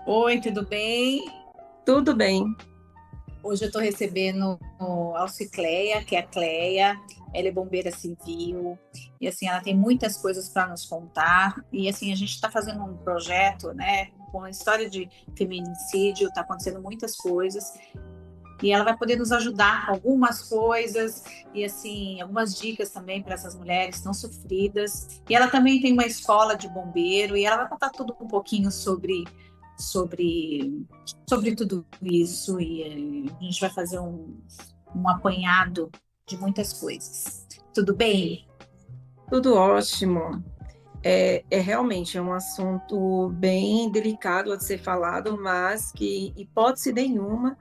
Oi, tudo bem? Tudo bem. Hoje eu estou recebendo a Alcicleia, que é a Cleia. Ela é bombeira civil e assim ela tem muitas coisas para nos contar. E assim a gente está fazendo um projeto, né, com a história de feminicídio. Está acontecendo muitas coisas e ela vai poder nos ajudar com algumas coisas e assim algumas dicas também para essas mulheres não sofridas. E ela também tem uma escola de bombeiro e ela vai contar tudo um pouquinho sobre sobre tudo isso e a gente vai fazer um apanhado de muitas coisas. Tudo bem? Tudo ótimo. Realmente é um assunto bem delicado a ser falado, mas que, hipótese nenhuma,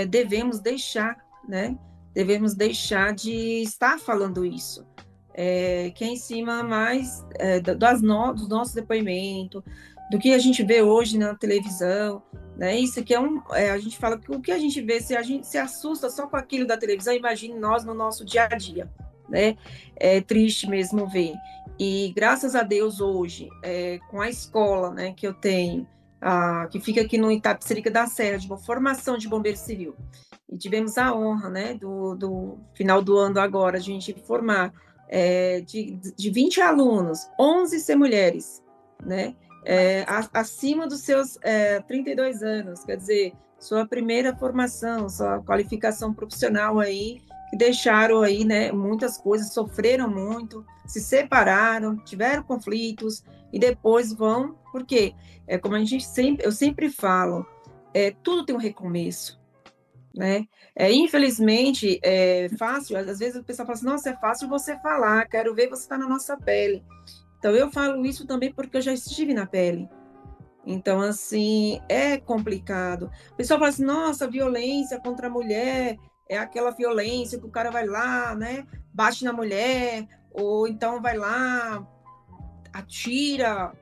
devemos deixar, né? Devemos deixar de estar falando isso. Que é em cima mais do nosso depoimento, do que a gente vê hoje na televisão, né? Isso que a gente fala que o que a gente vê, se a gente se assusta só com aquilo da televisão, imagine nós no nosso dia a dia, né? É triste mesmo ver. E graças a Deus hoje, com a escola, né, que eu tenho, que fica aqui no Itapecerica da Serra, de uma formação de bombeiro civil, e tivemos a honra, né, do final do ano agora, a gente formar de 20 alunos, 11 ser mulheres, né, acima dos seus 32 anos, quer dizer, sua primeira formação, sua qualificação profissional aí, que deixaram aí, né, muitas coisas, sofreram muito, se separaram, tiveram conflitos e depois vão, porque como eu sempre falo, tudo tem um recomeço, né? Infelizmente, é fácil, às vezes o pessoal fala assim, nossa, é fácil você falar, quero ver você estar na nossa pele. Então, eu falo isso também porque eu já estive na pele. Então, assim, é complicado. O pessoal fala assim, nossa, violência contra a mulher é aquela violência que o cara vai lá, né, bate na mulher, ou então vai lá, atira.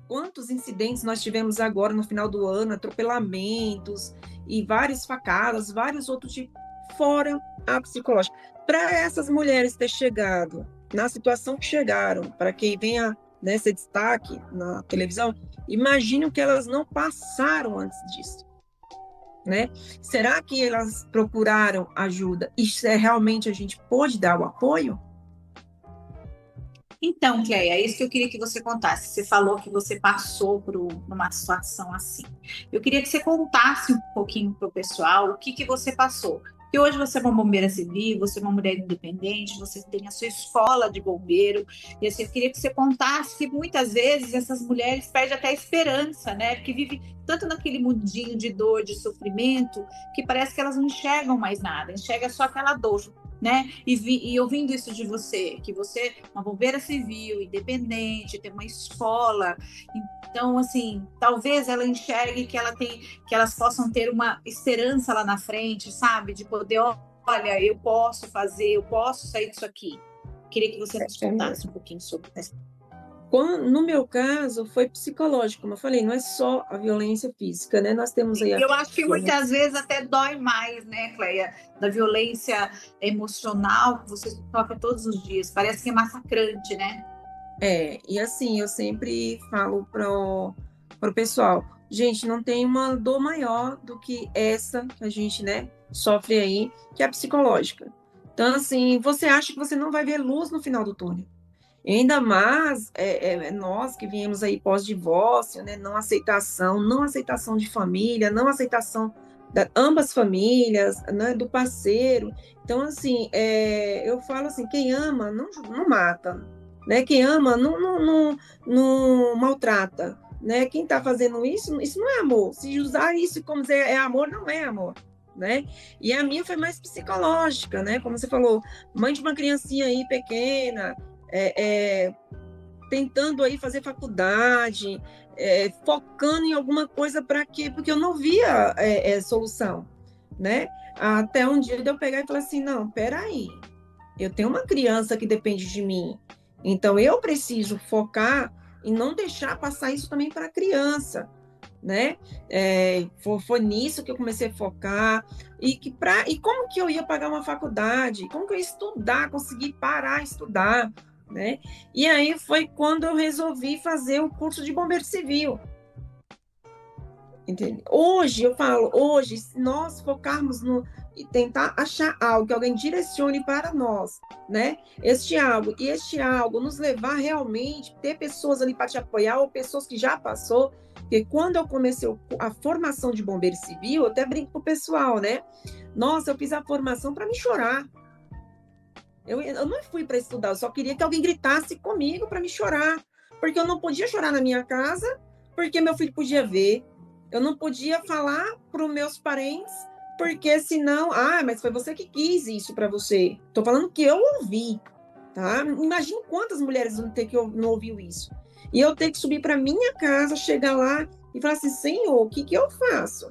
Quantos incidentes nós tivemos agora no final do ano, atropelamentos e várias facadas, vários outros tipos, fora a psicológica. Para essas mulheres ter chegado na situação que chegaram, para quem venha nesse destaque na televisão, imagine o que elas não passaram antes disso, né? Será que elas procuraram ajuda e realmente a gente pôde dar o apoio? Então, Cleia, é isso que eu queria que você contasse. Você falou que você passou por uma situação assim. Eu queria que você contasse um pouquinho para o pessoal o que você passou. Porque hoje você é uma bombeira civil, você é uma mulher independente, você tem a sua escola de bombeiro. E assim, eu queria que você contasse que muitas vezes essas mulheres perdem até a esperança, né? Porque vivem tanto naquele mundinho de dor, de sofrimento, que parece que elas não enxergam mais nada, enxerga só aquela dor, né? E ouvindo isso de você, que você é uma bombeira civil, independente, tem uma escola, então assim, talvez ela enxergue que ela tem, que elas possam ter uma esperança lá na frente, sabe? De poder, olha, eu posso fazer, eu posso sair disso aqui. Queria que você nos É contasse um mesmo. pouquinho sobre isso. No meu caso, foi psicológico, como eu falei, não é só a violência física, né? Nós temos aí a Eu acho que violência. muitas vezes até dói mais, né, Cleia? Da violência emocional que você sofre todos os dias. Parece que é massacrante, né? E assim, eu sempre falo pro pessoal, gente, não tem uma dor maior do que essa que a gente, né, sofre aí, que é a psicológica. Então, assim, você acha que você não vai ver luz no final do túnel. E ainda mais nós que viemos aí pós-divórcio, né, não aceitação de família, não aceitação da ambas famílias, né, do parceiro. Então, assim, eu falo assim, quem ama não mata, né? Quem ama não maltrata, né? Quem está fazendo isso não é amor. Se usar isso como dizer é amor, não é amor. Né? E a minha foi mais psicológica, né? Como você falou, mãe de uma criancinha aí pequena, é, é, tentando aí fazer faculdade, focando em alguma coisa para quê? Porque eu não via solução, né? Até um dia eu pegar e falar assim, não, peraí, eu tenho uma criança que depende de mim, então eu preciso focar e não deixar passar isso também para a criança, né? Foi nisso que eu comecei a focar e como que eu ia pagar uma faculdade, como que eu ia estudar, conseguir parar estudar, né? E aí foi quando eu resolvi fazer o curso de bombeiro civil. Entende? Hoje, eu falo, hoje, se nós focarmos no e tentar achar algo que alguém direcione para nós, né? Este algo nos levar realmente, ter pessoas ali para te apoiar, ou pessoas que já passou, porque quando eu comecei a formação de bombeiro civil, eu até brinco com o pessoal, né? Nossa, eu fiz a formação para me chorar. Eu não fui para estudar, eu só queria que alguém gritasse comigo para me chorar, porque eu não podia chorar na minha casa, porque meu filho podia ver. Eu não podia falar para os meus parentes, porque senão, mas foi você que quis isso para você. Estou falando que eu ouvi, tá? Imagina quantas mulheres vão ter que não ouviu isso. E eu ter que subir para minha casa, chegar lá e falar assim, Senhor, o que eu faço?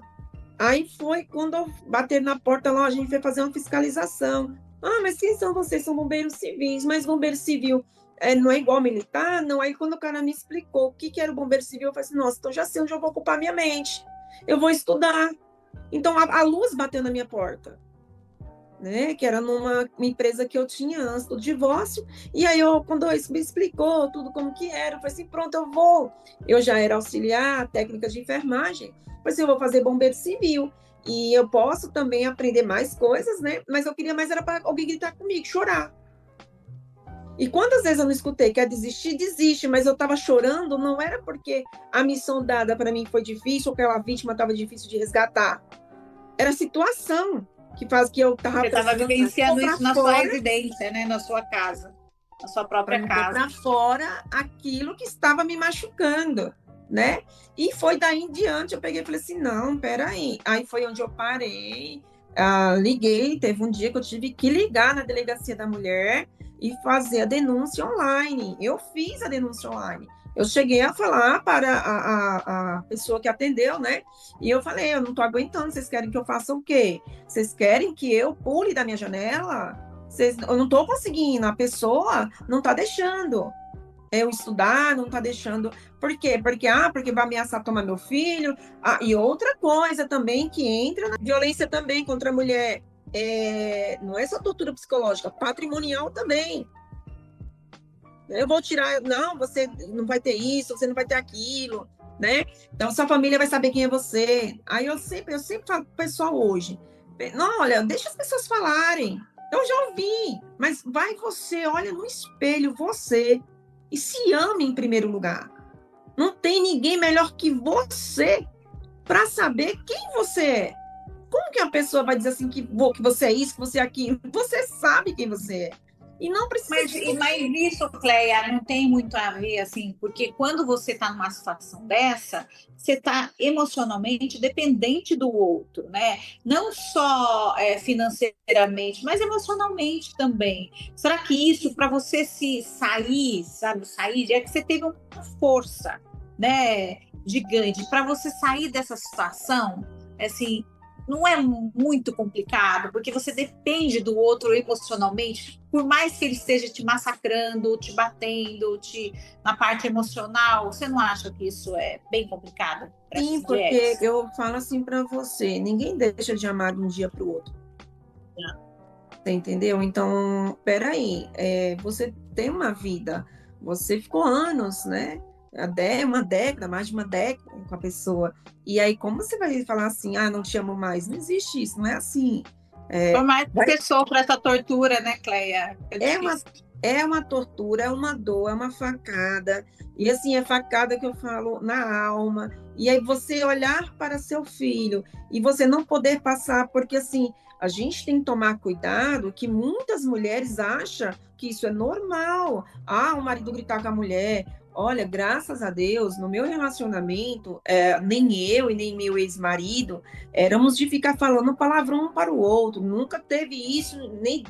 Aí foi quando eu bater na porta lá, a gente foi fazer uma fiscalização. Mas quem são vocês? São bombeiros civis, mas bombeiro civil não é igual militar? Não. Aí quando o cara me explicou o que era o bombeiro civil, eu falei assim, nossa, então já sei onde eu vou ocupar minha mente. Eu vou estudar. Então a luz bateu na minha porta, né? Que era numa empresa que eu tinha antes do divórcio. E aí quando ele me explicou tudo como que era, eu falei assim, pronto, eu vou. Eu já era auxiliar, técnica de enfermagem. Eu falei assim, eu vou fazer bombeiro civil. E eu posso também aprender mais coisas, né? Mas eu queria mais era para alguém gritar comigo, chorar. E quantas vezes eu não escutei, quer desistir, desiste, mas eu estava chorando, não era porque a missão dada para mim foi difícil ou que a vítima estava difícil de resgatar. Era a situação que faz que eu estava... Você estava vivenciando isso na sua residência, né? Na sua casa, na sua própria casa. Para fora aquilo que estava me machucando, né? E foi daí em diante, eu peguei e falei assim, não, peraí. Aí foi onde eu parei, liguei, teve um dia que eu tive que ligar na delegacia da mulher e fazer a denúncia online. Eu fiz a denúncia online. Eu cheguei a falar para a pessoa que atendeu, né? E eu falei, eu não estou aguentando, vocês querem que eu faça o quê? Vocês querem que eu pule da minha janela? Eu não estou conseguindo, a pessoa não está deixando eu estudar, não está deixando. Por quê? Porque vai ameaçar tomar meu filho. E outra coisa também que entra na violência também contra a mulher. Não é só tortura psicológica, patrimonial também. Eu vou tirar, não, você não vai ter isso, você não vai ter aquilo, né? Então, sua família vai saber quem é você. Aí eu sempre falo pro pessoal hoje, não, olha, deixa as pessoas falarem. Eu já ouvi, mas vai você, olha no espelho, você, e se ame em primeiro lugar. Não tem ninguém melhor que você para saber quem você é. Como que a pessoa vai dizer assim que você é isso, que você é aquilo? Você sabe quem você é. E não precisa... Mas isso, Cleia, não tem muito a ver, assim, porque quando você está numa situação dessa, você está emocionalmente dependente do outro, né? Não só financeiramente, mas emocionalmente também. Será que isso, para você se sair, é que você teve uma força, né, gigante, para você sair dessa situação, assim, não é muito complicado, porque você depende do outro emocionalmente, por mais que ele esteja te massacrando, te batendo, na parte emocional, você não acha que isso é bem complicado? Sim, porque eu falo assim para você, ninguém deixa de amar de um dia para o outro. Você entendeu? Então, peraí, você tem uma vida, você ficou anos, né? Uma década, mais de uma década com a pessoa. E aí, como você vai falar assim, não te amo mais? Não existe isso, não é assim. Por mais que você sofra essa tortura, né, Cleia? É uma tortura, é uma dor, é uma facada. E assim, é facada que eu falo na alma. E aí você olhar para seu filho e você não poder passar, porque assim, a gente tem que tomar cuidado que muitas mulheres acham que isso é normal. O marido gritar com a mulher. Olha, graças a Deus, no meu relacionamento, nem eu e nem meu ex-marido éramos de ficar falando palavrão um para o outro. Nunca teve isso, nem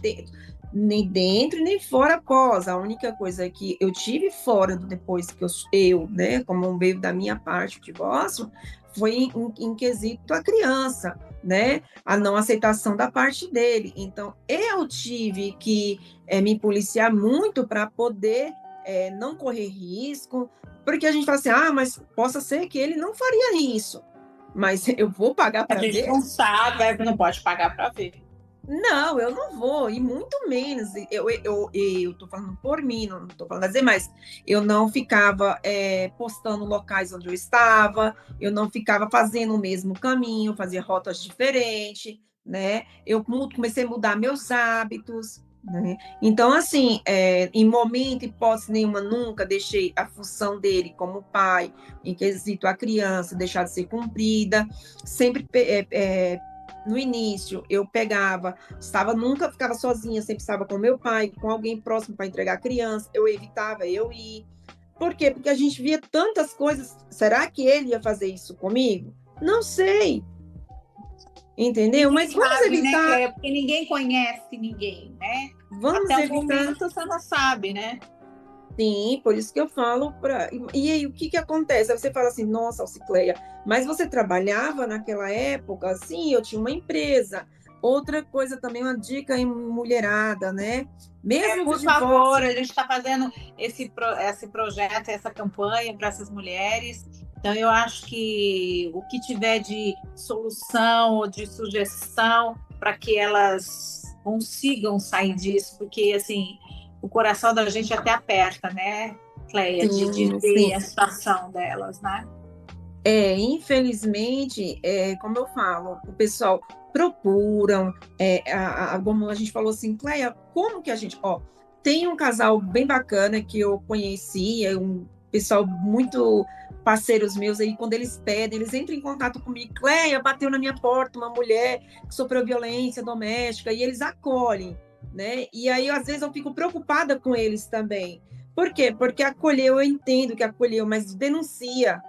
dentro nem fora após. A única coisa que eu tive fora depois que eu, né, como um veio da minha parte o divórcio, foi em quesito a criança, né, a não aceitação da parte dele. Então, eu tive que me policiar muito para poder não correr risco, porque a gente fala assim, mas possa ser que ele não faria isso, mas eu vou pagar para ver. A gente não sabe, não pode pagar para ver. Não, eu não vou, e muito menos. Eu tô falando por mim, não tô falando das demais. Eu não ficava postando locais onde eu estava, eu não ficava fazendo o mesmo caminho, fazia rotas diferentes, né? Comecei a mudar meus hábitos, né? Então, assim, em momento, hipótese nenhuma, nunca deixei a função dele como pai, em quesito a criança, deixar de ser cumprida. Sempre no início, eu pegava, nunca ficava sozinha, sempre estava com meu pai, com alguém próximo para entregar a criança, eu evitava eu ir. Por quê? Porque a gente via tantas coisas. Será que ele ia fazer isso comigo? Não sei, entendeu? Ninguém Mas vamos sabe, né, evitar, Cleia? Porque ninguém conhece ninguém, né? vamos Até o evitar. momento você não sabe, né? Sim, por isso que eu falo para. E aí, o que que acontece? Aí você fala assim, nossa, Alcicleia, mas você trabalhava naquela época? Sim, eu tinha uma empresa. Outra coisa também, uma dica em mulherada, né? Mesmo o Por favor, divórcio, a gente está fazendo esse projeto, essa campanha para essas mulheres. Então, eu acho que o que tiver de solução ou de sugestão para que elas consigam sair disso, porque assim, o coração da gente até aperta, né, Cleia, de sim, ver sim. a situação delas, né? Infelizmente, como eu falo, o pessoal procuram, como a gente falou assim, Cleia, como que a gente, ó, tem um casal bem bacana que eu conheci, um pessoal muito parceiros meus aí, quando eles pedem, eles entram em contato comigo, Cleia, bateu na minha porta uma mulher que sofreu violência doméstica, e eles acolhem, né? E aí, às vezes, eu fico preocupada com eles também. Por quê? Porque acolheu, eu entendo que acolheu, mas denuncia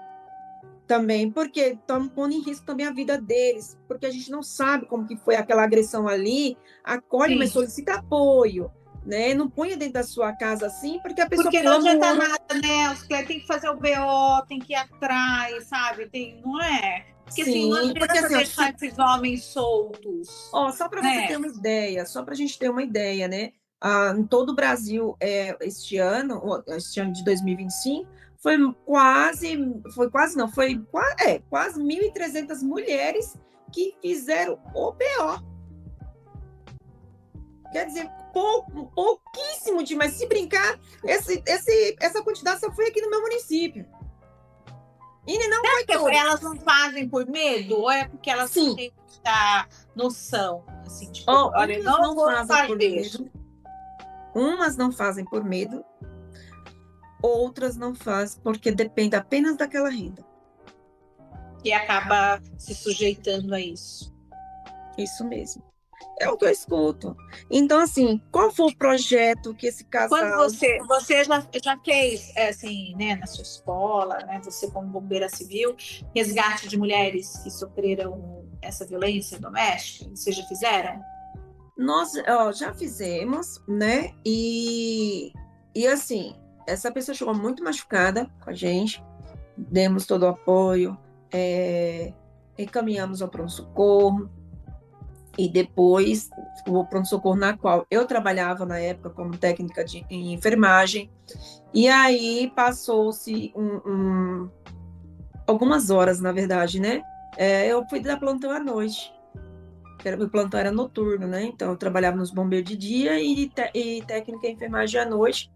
também, porque estão pondo em risco também a vida deles, porque a gente não sabe como que foi aquela agressão ali, acolhe, mas Sim. solicita apoio, né? Não ponha dentro da sua casa assim, porque a pessoa Porque não adianta clamou. nada, né? Os clientes têm que fazer o BO, tem que ir atrás, sabe? Não é? Porque assim, não Sim, porque adianta assim, deixar esses homens soltos, só para você ter né? uma ideia, só para a gente ter uma ideia, né? Em todo o Brasil, este ano de 2025, foi quase não, quase 1.300 mulheres que fizeram o BO. Quer dizer, pouquíssimo demais. Se brincar, essa quantidade só foi aqui no meu município. E não foi Porque todas. elas não fazem por medo, ou é porque elas não Sim, têm muita noção? Assim, tipo, olha, eu umas não não vou fazem por fazer. medo, umas não fazem por medo, outras não fazem porque depende apenas daquela renda. E acaba se sujeitando a isso. Isso mesmo. É o que eu escuto. Então, assim, qual foi o projeto que esse Quando casal. você já fez, assim, né, na sua escola, né, você como bombeira civil, resgate de mulheres que sofreram essa violência doméstica? Vocês já fizeram? Nós, já fizemos, né? E assim, essa pessoa chegou muito machucada com a gente, demos todo o apoio, encaminhamos ao pronto-socorro, e depois o pronto-socorro na qual eu trabalhava na época como técnica em enfermagem, e aí passou-se algumas horas, na verdade, né? Eu fui dar plantão à noite. O plantão era noturno, né? Então eu trabalhava nos bombeiros de dia e técnica em enfermagem à noite.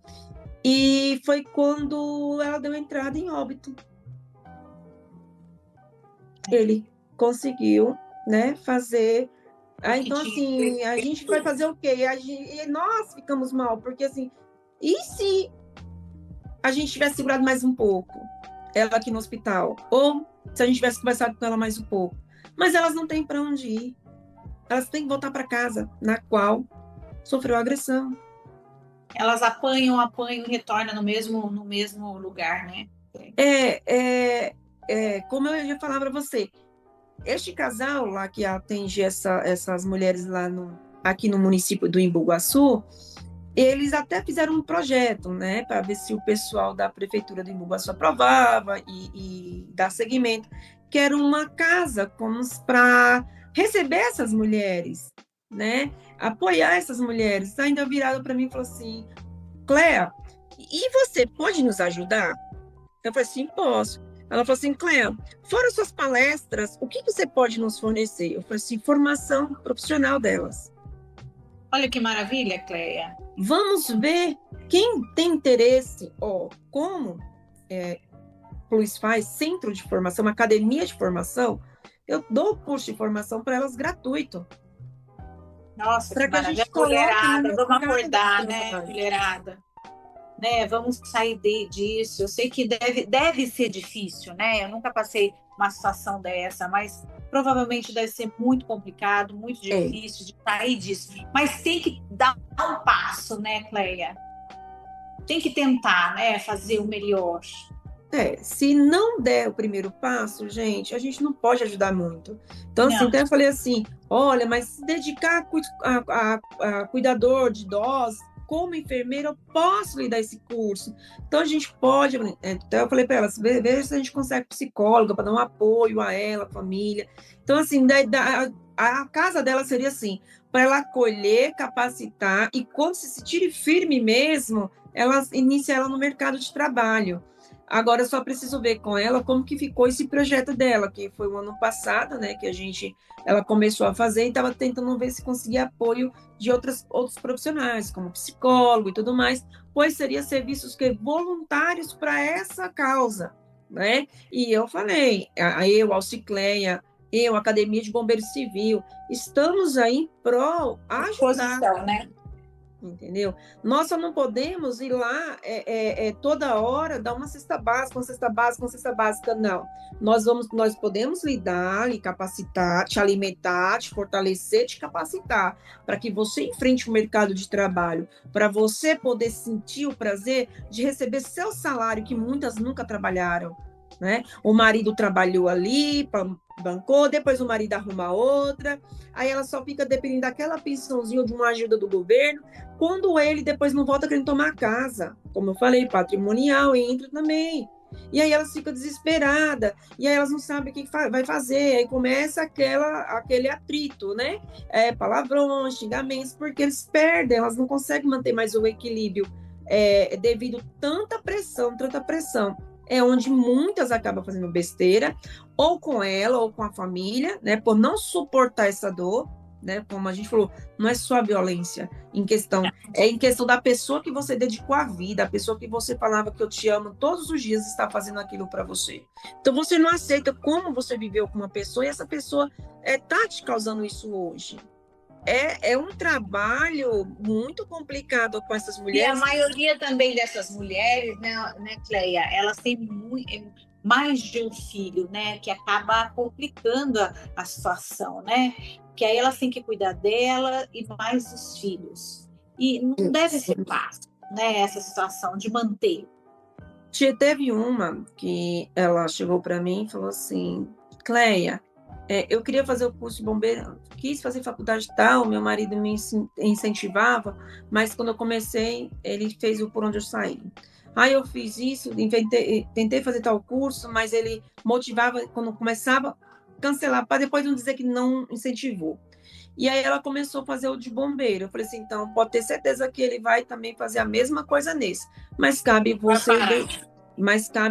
E foi quando ela deu entrada em óbito. Ele conseguiu, né, fazer. O que Então, tinha que assim, a ser gente vai feito? fazer o quê? E nós ficamos mal, porque assim, e se a gente tivesse segurado mais um pouco? Ela aqui no hospital? Ou se a gente tivesse conversado com ela mais um pouco? Mas elas não têm para onde ir. Elas têm que voltar para casa, na qual sofreu agressão. Elas apanham e retornam no mesmo lugar, né? Como eu ia falar para você, este casal lá que atende essas mulheres lá aqui no município do Embu-Guaçu, eles até fizeram um projeto, né, para ver se o pessoal da prefeitura do Embu-Guaçu aprovava e dar seguimento, que era uma casa para receber essas mulheres, né, apoiar essas mulheres. Ainda viraram para mim e falou assim, Cléa, e você pode nos ajudar? Eu falei assim, posso. Ela falou assim, Cléa, fora suas palestras, o que você pode nos fornecer? Eu falei assim, formação profissional delas. Olha que maravilha, Cleia. Vamos ver quem tem interesse, como Plus faz centro de formação, academia de formação, eu dou curso de formação para elas gratuito, Nossa, que para que a maravilha. gente coloque no Mulherada, vamos mercado de acordar, né, trabalho. mulherada? Né, vamos sair disso. Eu sei que deve ser difícil, né? Eu nunca passei uma situação dessa, mas provavelmente deve ser muito complicado, muito É, difícil de sair disso. Mas tem que dar um passo, né, Cleia? Tem que tentar, né, fazer o melhor. se não der o primeiro passo, gente, a gente não pode ajudar muito. Então, assim, Não, até eu falei assim, olha, mas se dedicar a cuidador de idosos, como enfermeira, eu posso lhe dar esse curso. Então, a gente pode, até eu falei para elas, ver se a gente consegue psicóloga para dar um apoio a ela, a família. Então, assim, a casa dela seria assim, para ela acolher, capacitar, e quando se sentir firme mesmo, ela inicia ela no mercado de trabalho. Agora eu só preciso ver com ela como que ficou esse projeto dela, que foi o ano passado, né, que ela começou a fazer e estava tentando ver se conseguia apoio de outros profissionais, como psicólogo e tudo mais, pois seria serviços voluntários para essa causa, né? E eu falei, eu, Alcicleia, eu, Academia de Bombeiro Civil, estamos aí em prol ajudar, disposição, né? entendeu? Nós só não podemos ir lá toda hora dar uma cesta básica, uma cesta básica, uma cesta básica, não. Nós podemos lidar, lhe capacitar, te alimentar, te fortalecer, te capacitar, para que você enfrente o mercado de trabalho, para você poder sentir o prazer de receber seu salário, que muitas nunca trabalharam, né? O marido trabalhou ali, bancou, depois o marido arruma outra, aí ela só fica dependendo daquela pensãozinha de uma ajuda do governo, quando ele depois não volta querendo tomar a casa, como eu falei, patrimonial entra também. E aí elas ficam desesperadas, e aí elas não sabem o que vai fazer, aí começa aquele atrito, né? Palavrões, xingamentos, porque eles perdem, elas não conseguem manter mais o equilíbrio devido a tanta pressão, tanta pressão. É onde muitas acabam fazendo besteira, ou com ela, ou com a família, né? Por não suportar essa dor, né? Como a gente falou, não é só a violência em questão da pessoa que você dedicou a vida, a pessoa que você falava que eu te amo todos os dias está fazendo aquilo para você. Então você não aceita como você viveu com uma pessoa e essa pessoa tá te causando isso hoje. É um trabalho muito complicado com essas E a mulheres. maioria também dessas mulheres, né, Cleia, elas têm mais de um filho, né, que acaba complicando a situação, né? Que aí elas têm que cuidar dela e mais dos filhos. E não deve ser fácil, né, essa situação de manter. Teve uma que ela chegou para mim e falou assim, Cleia, eu queria fazer o curso de bombeiro, quis fazer faculdade tal, meu marido me incentivava, mas quando eu comecei, ele fez o por onde eu saí. Aí eu fiz isso, tentei fazer tal curso, mas ele motivava, quando começava, cancelava, para depois não dizer que não incentivou. E aí ela começou a fazer o de bombeiro. Eu falei assim, então pode ter certeza que ele vai também fazer a mesma coisa nesse. Mas cabe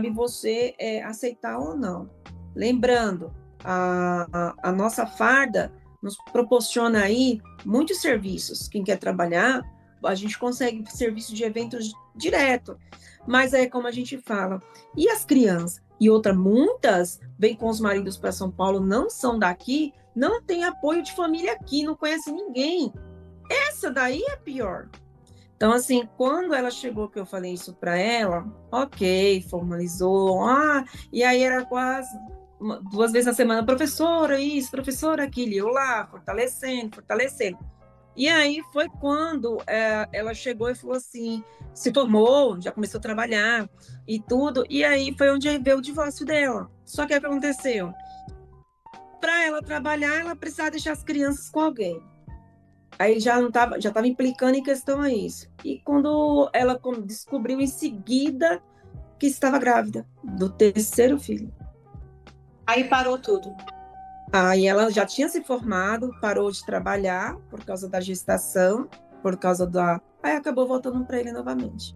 você aceitar ou não. Lembrando, a nossa farda nos proporciona aí muitos serviços. Quem quer trabalhar, a gente consegue serviço de eventos direto. Mas é como a gente fala. E as crianças? E outra, muitas vêm com os maridos para São Paulo, não são daqui, não tem apoio de família aqui, não conhece ninguém. Essa daí é pior. Então, assim, quando ela chegou, que eu falei isso para ela, ok, formalizou, e aí era quase 2 vezes na semana, professora, isso, professora, aquilo, eu lá, fortalecendo, fortalecendo. E aí foi quando ela chegou e falou assim, se formou, já começou a trabalhar e tudo, e aí foi onde veio o divórcio dela. Só que o que aconteceu? Para ela trabalhar, ela precisava deixar as crianças com alguém. Aí já estava implicando em questão a isso. E quando ela descobriu em seguida que estava grávida do terceiro filho. Aí parou tudo. Aí ela já tinha se formado, parou de trabalhar por causa da gestação, por causa da. Aí acabou voltando para ele novamente.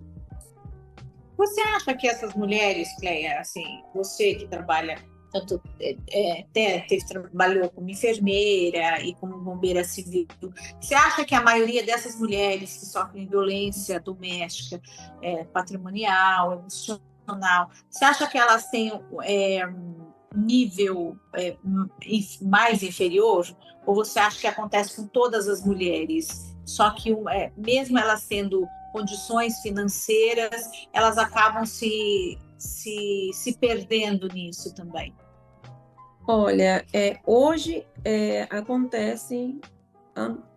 Você acha que essas mulheres, Cleia, assim, você que trabalha tanto trabalhou como enfermeira e como bombeira civil. Você acha que a maioria dessas mulheres que sofrem violência doméstica, patrimonial, emocional, você acha que elas têm um nível mais inferior? Ou você acha que acontece com todas as mulheres? Só que mesmo elas tendo condições financeiras, elas acabam se perdendo nisso também. Olha, hoje acontece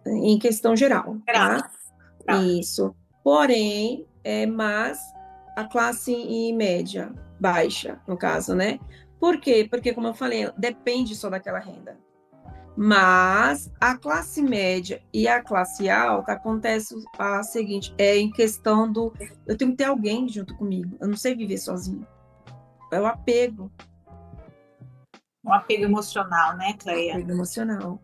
em questão geral, tá? Isso. Porém, mas a classe média, baixa, no caso, né? Por quê? Porque, como eu falei, depende só daquela renda. Mas a classe média e a classe alta acontece a seguinte, em questão do eu tenho que ter alguém junto comigo, eu não sei viver sozinho. É o apego. Um apego emocional, né, Cleia? Apego emocional.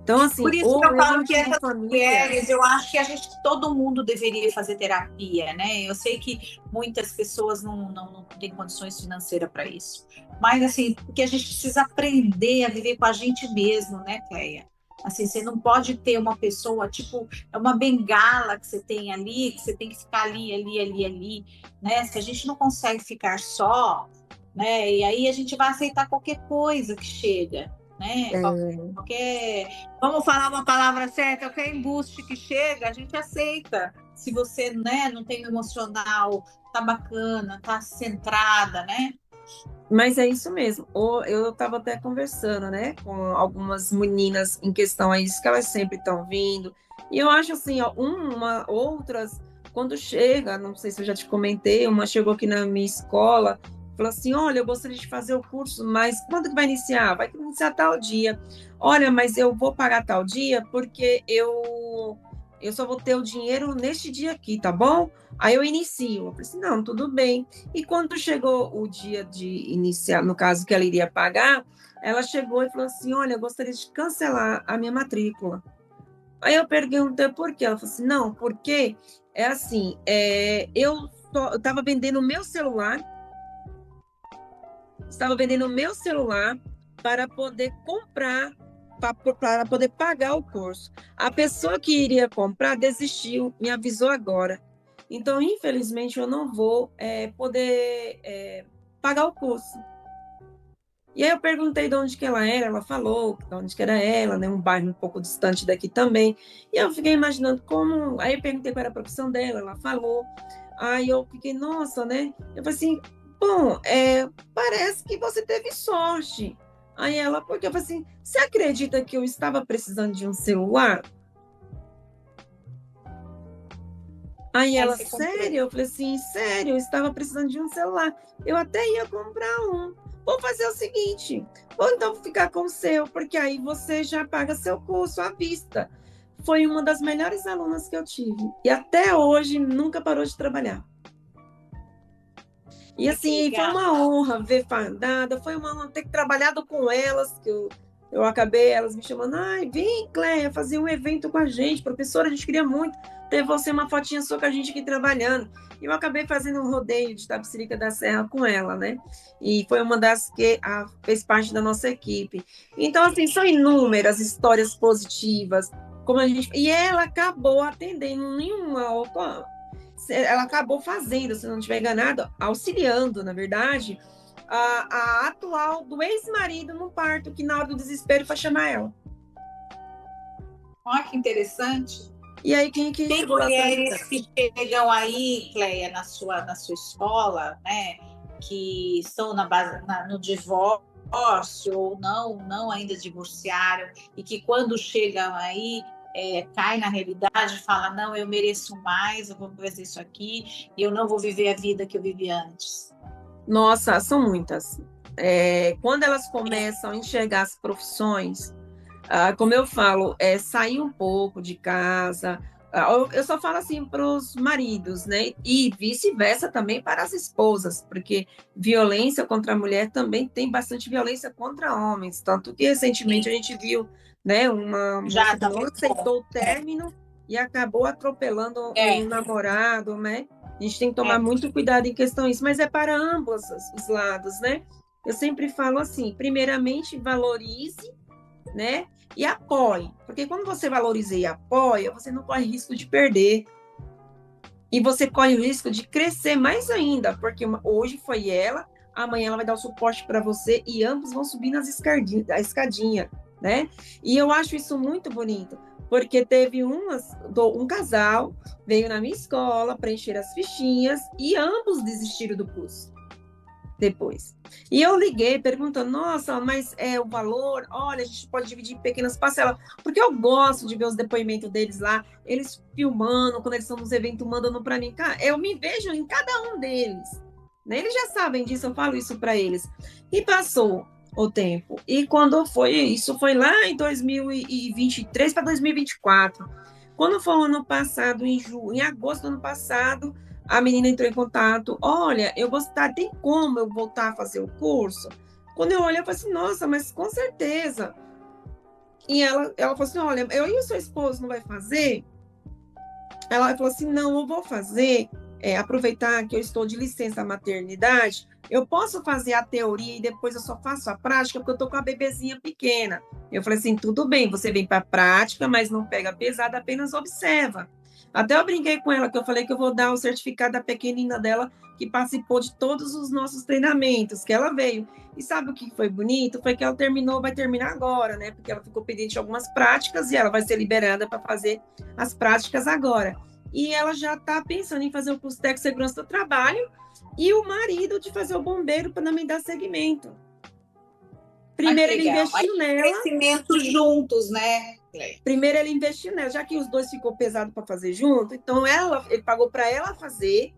Então, assim, por isso que eu falo que essas família... mulheres, eu acho que todo mundo deveria fazer terapia, né? Eu sei que muitas pessoas não têm condições financeiras para isso. Mas, assim, porque a gente precisa aprender a viver com a gente mesmo, né, Cleia? Assim, você não pode ter uma pessoa, tipo, é uma bengala que você tem ali, que você tem que ficar ali, né? Se a gente não consegue ficar só, né? E aí a gente vai aceitar qualquer coisa que chega, né? Vamos falar uma palavra certa, qualquer embuste que chega, a gente aceita. Se você, né, não tem emocional, tá bacana, tá centrada, né? Mas é isso mesmo. Eu estava até conversando, né, com algumas meninas em questão a isso, que elas sempre estão vindo. E eu acho assim, ó, outras, quando chega, não sei se eu já te comentei, uma chegou aqui na minha escola, falou assim: olha, eu gostaria de fazer o curso, mas quando que vai iniciar? Vai iniciar tal dia. Olha, mas eu vou pagar tal dia porque eu só vou ter o dinheiro neste dia aqui, tá bom? Aí eu inicio. Eu falei assim, não, tudo bem. E quando chegou o dia de iniciar, no caso que ela iria pagar, ela chegou e falou assim, olha, eu gostaria de cancelar a minha matrícula. Aí eu perguntei por quê. Ela falou assim, não, porque é assim, eu estava vendendo o meu celular para poder comprar, para poder pagar o curso. A pessoa que iria comprar desistiu, me avisou agora. Então, infelizmente, eu não vou poder pagar o curso. E aí eu perguntei de onde que ela falou de onde que era ela, né, um bairro um pouco distante daqui também. E eu fiquei imaginando como... Aí eu perguntei qual era a profissão dela, ela falou. Aí eu fiquei, nossa, né? Eu falei assim, bom, parece que você teve sorte. Aí ela, porque eu falei assim, você acredita que eu estava precisando de um celular? Aí ela, sério? Eu falei assim, sério, eu estava precisando de um celular. Eu até ia comprar um. Vou fazer o seguinte, vou então ficar com o seu, porque aí você já paga seu curso à vista. Foi uma das melhores alunas que eu tive. E até hoje nunca parou de trabalhar. E assim, foi uma honra ver fardada, foi uma honra ter trabalhado com elas, que eu acabei, elas me chamando, ai, vem, Cléia, fazer um evento com a gente, professora, a gente queria muito ter você uma fotinha sua com a gente aqui trabalhando. E eu acabei fazendo um rodeio de Tapicerica da Serra com ela, né? E foi uma das que fez parte da nossa equipe. Então, assim, são inúmeras histórias positivas, como a gente... E ela acabou atendendo nenhuma outra... Ela acabou fazendo, se não estiver enganado, auxiliando, na verdade, a atual do ex-marido no parto, que na hora do desespero foi chamar ela. Olha que interessante. E aí, quem tem mulheres que chegam aí, Cleia, na sua escola, né, que estão no divórcio ou não ainda divorciaram, e que quando chegam aí, cai na realidade, fala, não, eu mereço mais, eu vou fazer isso aqui, e eu não vou viver a vida que eu vivi antes. Nossa, são muitas. Quando elas começam a enxergar as profissões, como eu falo, sair um pouco de casa. Eu só falo assim para os maridos, né? E vice-versa também para as esposas, porque violência contra a mulher também tem bastante violência contra homens. Tanto que recentemente a gente viu, né, uma moça que não aceitou o término e acabou atropelando um namorado, né? A gente tem que tomar muito cuidado em questão disso, mas é para ambos os lados, né? eu sempre falo assim, primeiramente valorize, né? E apoie. Porque quando você valoriza e apoia, você não corre risco de perder. E você corre o risco de crescer mais ainda, porque hoje foi ela, amanhã ela vai dar o suporte para você e ambos vão subir a escadinha, né? E eu acho isso muito bonito, porque teve um casal, veio na minha escola preencher as fichinhas e ambos desistiram do curso depois. E eu liguei perguntando, nossa, mas é o valor, olha, a gente pode dividir em pequenas parcelas, porque eu gosto de ver os depoimentos deles lá, eles filmando, quando eles estão nos eventos, mandando para mim, cara, eu me vejo em cada um deles, né? Eles já sabem disso, eu falo isso para eles. E passou o tempo. E quando foi isso, foi lá em 2023 para 2024. Quando foi o ano passado, em agosto do ano passado, a menina entrou em contato, olha, eu gostaria, tem como eu voltar a fazer o curso? Quando eu olhei, eu falei assim, nossa, mas com certeza. E ela falou assim, olha, eu e o seu esposo não vai fazer? Ela falou assim, não, eu vou fazer, aproveitar que eu estou de licença maternidade, eu posso fazer a teoria e depois eu só faço a prática, porque eu estou com a bebezinha pequena. Eu falei assim, tudo bem, você vem para a prática, mas não pega pesado, apenas observa. Até eu brinquei com ela, que eu falei que eu vou dar o certificado da pequenina dela, que participou de todos os nossos treinamentos, que ela veio. E sabe o que foi bonito? Foi que ela vai terminar agora, né? Porque ela ficou pendente de algumas práticas e ela vai ser liberada para fazer as práticas agora. E ela já está pensando em fazer o curso técnico de segurança do trabalho e o marido de fazer o bombeiro para não me dar seguimento. Primeiro ele investiu nela. Crescimento juntos, né? Primeiro ele investiu nela, já que os dois ficou pesado para fazer junto, então ele pagou para ela fazer.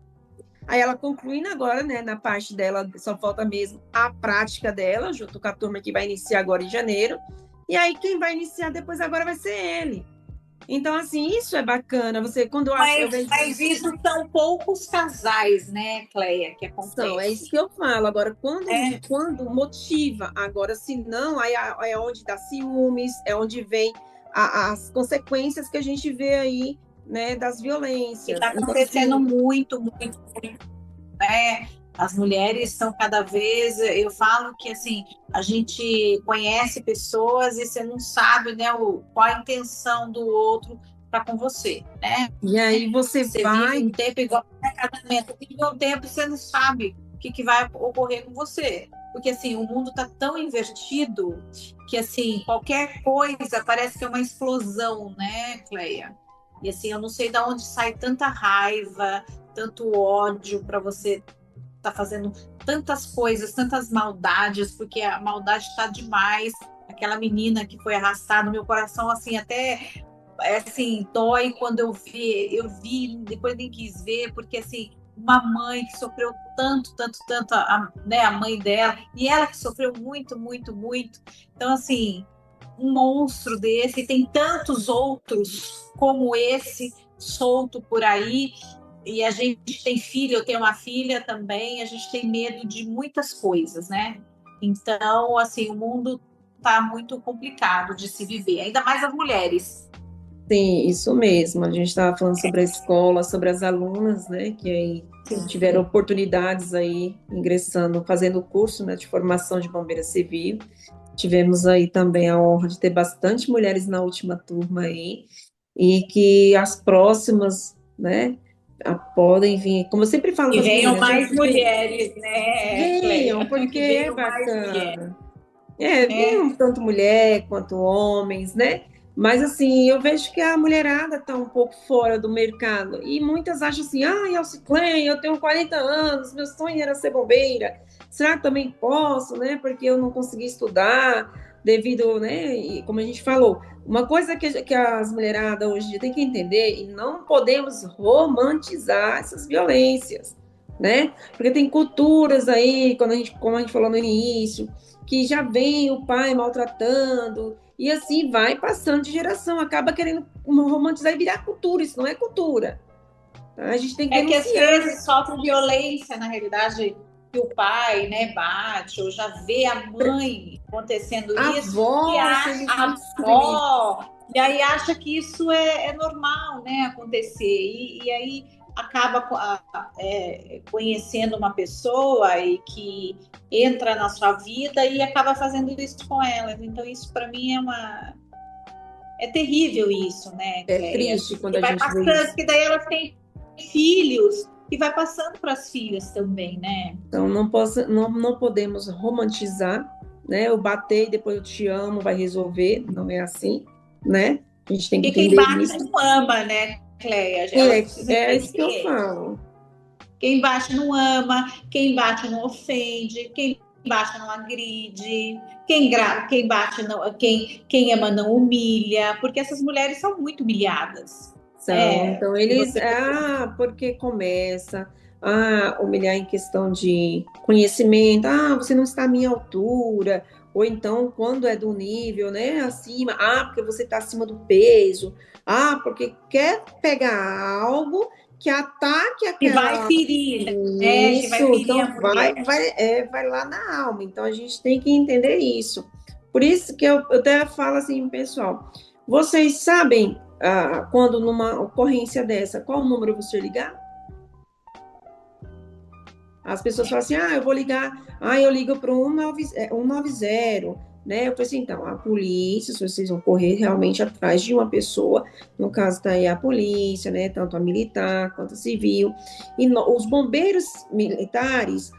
Aí ela concluindo agora, né, na parte dela, só falta mesmo a prática dela, junto com a turma que vai iniciar agora em janeiro. E aí quem vai iniciar depois agora vai ser ele. Então, assim, isso é bacana. Mas isso são poucos casais, né, Cleia, que acontece. É isso que eu falo. Agora, quando motiva, agora, se não, aí é onde dá ciúmes, é onde vem as consequências que a gente vê aí, né, das violências. Está acontecendo então, muito, né? As mulheres estão cada vez, eu falo que assim, a gente conhece pessoas e você não sabe, né, qual a intenção do outro para com você, né? E aí você vai... vive um tempo igual a casamento, vive um tempo você não sabe o que vai ocorrer com você. Porque assim, o mundo está tão invertido que assim, qualquer coisa parece que é uma explosão, né, Cleia? E assim, eu não sei de onde sai tanta raiva, tanto ódio para você tá fazendo tantas coisas, tantas maldades, porque a maldade está demais. Aquela menina que foi arrastada, meu coração assim até assim dói quando eu vi, depois nem quis ver, porque assim uma mãe que sofreu tanto, né, a mãe dela, e ela que sofreu muito. Então assim, um monstro desse, e tem tantos outros como esse solto por aí. E a gente tem filho, eu tenho uma filha também, a gente tem medo de muitas coisas, né? Então, assim, o mundo está muito complicado de se viver, ainda mais as mulheres. Sim, isso mesmo. A gente estava falando sobre a escola, sobre as alunas, né, que aí tiveram oportunidades aí ingressando, fazendo o curso, né, de formação de bombeira civil. Tivemos aí também a honra de ter bastante mulheres na última turma aí, e que as próximas, né, podem vir, como eu sempre falo para as meninas, venham mais mulheres, né? Venham, porque é bacana. Venham tanto mulher quanto homens, né? Mas assim, eu vejo que a mulherada está um pouco fora do mercado. E muitas acham assim, Alciclen, eu tenho 40 anos, meu sonho era ser bombeira. Será que também posso, né? Porque eu não consegui estudar devido, né? E como a gente falou, uma coisa que as mulheradas hoje em dia tem que entender, e não podemos romantizar essas violências, né? Porque tem culturas aí, como a gente falou no início, que já vem o pai maltratando, e assim vai passando de geração, acaba querendo romantizar e virar cultura, isso não é cultura. A gente tem que denunciar. Que às vezes sofre violência, na realidade, que o pai, né, bate, ou já vê a mãe acontecendo isso, a avó, e aí acha que isso é normal, né, acontecer, e aí acaba conhecendo uma pessoa e que entra na sua vida e acaba fazendo isso com elas. Então, isso para mim é terrível isso, né, É Cleia? triste quando E a vai gente vê passando, isso. porque daí elas têm filhos e vai passando para as filhas também, né? Então, não podemos romantizar, né? Eu bater e depois eu te amo, vai resolver. Não é assim, né? A gente tem que Porque quem entender bate isso. não ama, né, Cleia? Elas É, precisam é isso que eu entender. falo. Quem bate não ama, quem bate não ofende, quem bate não agride, quem bate não, quem ama não humilha, porque essas mulheres são muito humilhadas, São, né? então Se eles, você porque começa a humilhar em questão de conhecimento, você não está à minha altura, ou então quando é do nível, né, acima, porque você está acima do peso, porque quer pegar algo que ataque que vai aquela. ferir, né? Que vai Isso, ferir então a mulher. vai lá na alma, então a gente tem que entender isso. Por isso que eu até falo assim, pessoal, vocês sabem quando numa ocorrência dessa, qual o número você ligar? As pessoas falam assim, eu vou ligar, eu ligo para o 190, né? Eu falei assim, então, a polícia, se vocês vão correr realmente atrás de uma pessoa, no caso está aí a polícia, né? Tanto a militar quanto a civil, e os bombeiros militares,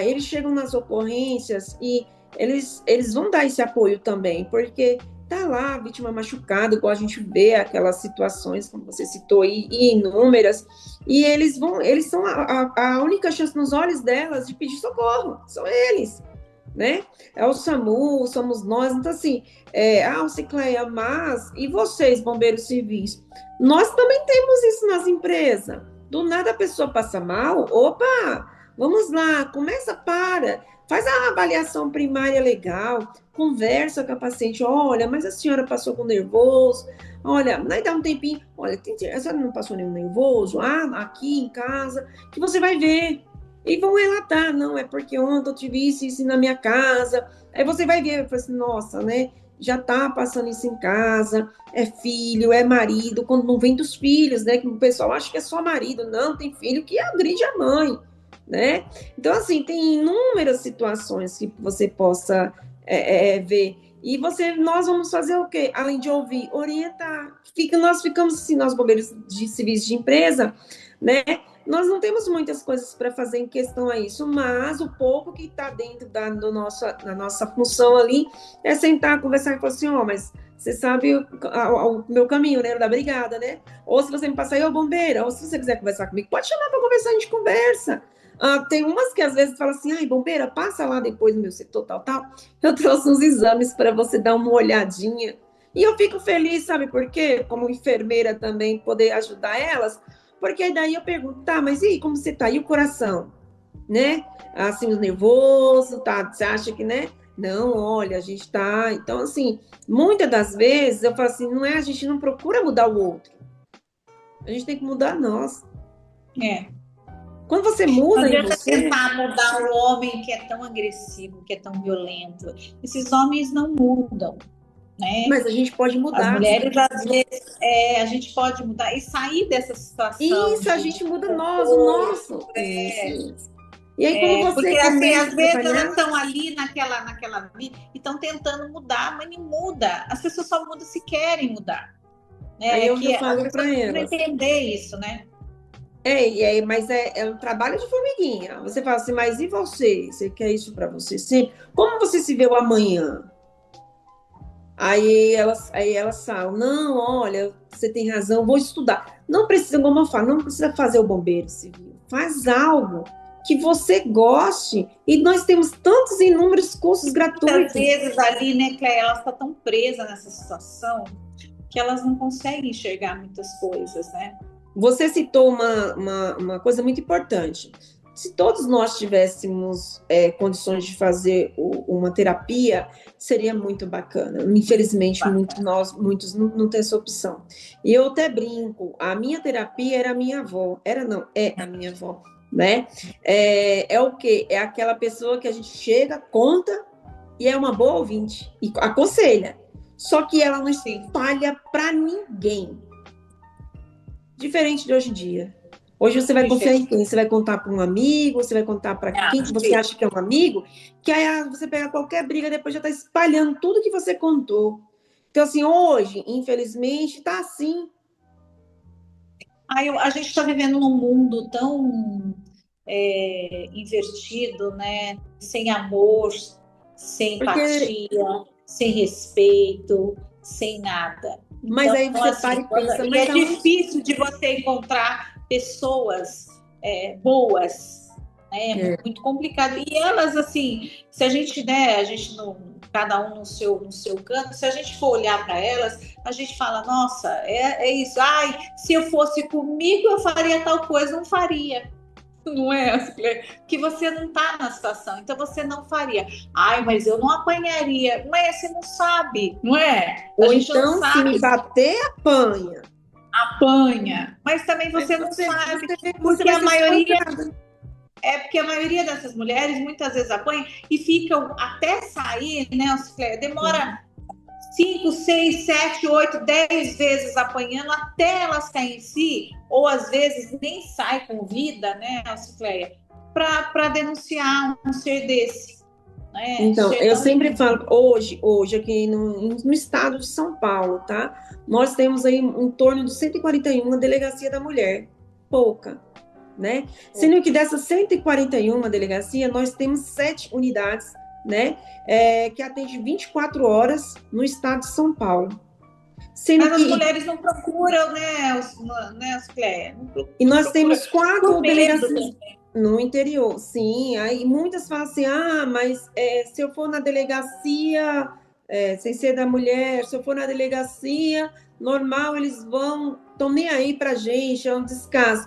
eles chegam nas ocorrências e eles vão dar esse apoio também, porque tá lá a vítima machucada, igual a gente vê aquelas situações, como você citou aí, inúmeras, e eles são a única chance nos olhos delas de pedir socorro, são eles, né? É o SAMU, somos nós, então assim, Cicleia, mas, e vocês, bombeiros civis? Nós também temos isso nas empresas, do nada a pessoa passa mal, opa, vamos lá, faz a avaliação primária legal, conversa com a paciente, olha, mas a senhora passou com nervoso, olha, aí dá um tempinho, olha, a senhora não passou nenhum nervoso? Aqui em casa, que você vai ver. E vão relatar, não, é porque ontem eu tive isso na minha casa. Aí você vai ver, eu falo assim, nossa, né? Já tá passando isso em casa, é filho, é marido, quando não vem dos filhos, né? Que o pessoal acha que é só marido, não, tem filho que agride a mãe, né? Então, assim, tem inúmeras situações que você possa ver. E nós vamos fazer o quê? Além de ouvir, orientar. Nós ficamos assim, nós bombeiros de civis de empresa, né? Nós não temos muitas coisas para fazer em questão a isso, mas o pouco que está dentro da nossa função ali é sentar, conversar e falar assim, mas você sabe o meu caminho, né? Da brigada, né? Ou se você me passar aí, bombeira, ou se você quiser conversar comigo, pode chamar para conversar, a gente conversa. Tem umas que às vezes falam assim, bombeira, passa lá depois no meu setor, tal. Eu trouxe uns exames para você dar uma olhadinha. E eu fico feliz, sabe por quê? Como enfermeira também, poder ajudar elas, porque daí eu pergunto, mas e aí, como você tá? E o coração? Né? Assim, nervoso, tá? Você acha que, né? Não, olha, a gente tá... Então, assim, muitas das vezes eu falo assim, a gente não procura mudar o outro. A gente tem que mudar nós. Quando você Não muda em adianta você... tentar mudar o homem que é tão agressivo, que é tão violento. Esses homens não mudam, né? Mas a gente pode As mudar. mulheres, às vezes, a gente pode mudar e sair dessa situação Isso, a de gente muda nós, o controle, nosso. Isso. E aí, quando você porque assim, começa às a vezes elas trabalhar, estão ali naquela vida e estão tentando mudar, mas não muda. As pessoas só mudam se querem mudar, aí né? é onde eu Que as falo para pessoas precisam elas. entender isso, né? Mas é um trabalho de formiguinha. Você fala assim, mas e você? Você quer isso para você sempre? Como você se vê o amanhã? Aí elas falam, não, olha, você tem razão, vou estudar. Não precisa, como eu falo, não precisa fazer o bombeiro civil. Faz algo que você goste. E nós temos tantos inúmeros cursos Muitas gratuitos. vezes ali, né, Cléia, elas estão tão presas nessa situação que elas não conseguem enxergar muitas coisas, né? Você citou uma coisa muito importante. Se todos nós tivéssemos condições de fazer uma terapia, seria muito bacana. Infelizmente, muitos não têm essa opção. E eu até brinco, a minha terapia era a minha avó. Era não, é a minha avó, né? É o quê? É aquela pessoa que a gente chega, conta, e é uma boa ouvinte, e aconselha. Só que ela não espalha para ninguém. Diferente de hoje em dia. Hoje você vai confiar em Perfeito. quem? Você vai contar para um amigo, você vai contar para Ah, quem que você acha que é um amigo, que aí você pega qualquer briga, depois já está espalhando tudo que você contou. Então, assim, hoje, infelizmente, está assim. a gente está vivendo num mundo tão invertido, né? Sem amor, sem Porque, empatia, sem respeito, sem nada. mas Então, aí você para assim, e pensa, e mas é aonde? difícil de você encontrar pessoas boas, né? É É. muito complicado. E elas, assim, se a gente, né, a gente não, cada um no seu canto, se a gente for olhar para elas, a gente fala, nossa, é isso. Ai, se eu fosse comigo, eu faria tal coisa, não faria. Não é, que você não está na situação, então você não faria. Ai, mas eu não apanharia. Mas você não sabe, não é? A Ou gente não então, se me sabe se bater, apanha. apanha, mas também Mas você não você sabe, vê que você porque vai a ser maioria espancada. porque a maioria dessas mulheres muitas vezes apanham e ficam até sair, né, demora 5, 6, 7, 8, 10 vezes apanhando até elas caírem em si, ou às vezes nem sai com vida, né, Cicleia, para denunciar um ser desse, né? Então, Ser eu tão sempre falo, hoje aqui no estado de São Paulo, tá? Nós temos aí em torno de 141 delegacia da mulher, pouca, né? Sendo que dessas 141 delegacia, nós temos 7 unidades, né? Que atende 24 horas no estado de São Paulo. Sendo Mas as que, mulheres não procuram, né, Cicleia? e Não nós procura temos por 4 medo delegacias também. no interior, sim. Aí muitas falam assim: ah, mas se eu for na delegacia, sem ser da mulher, se eu for na delegacia normal, eles estão nem aí pra gente, é um descaso.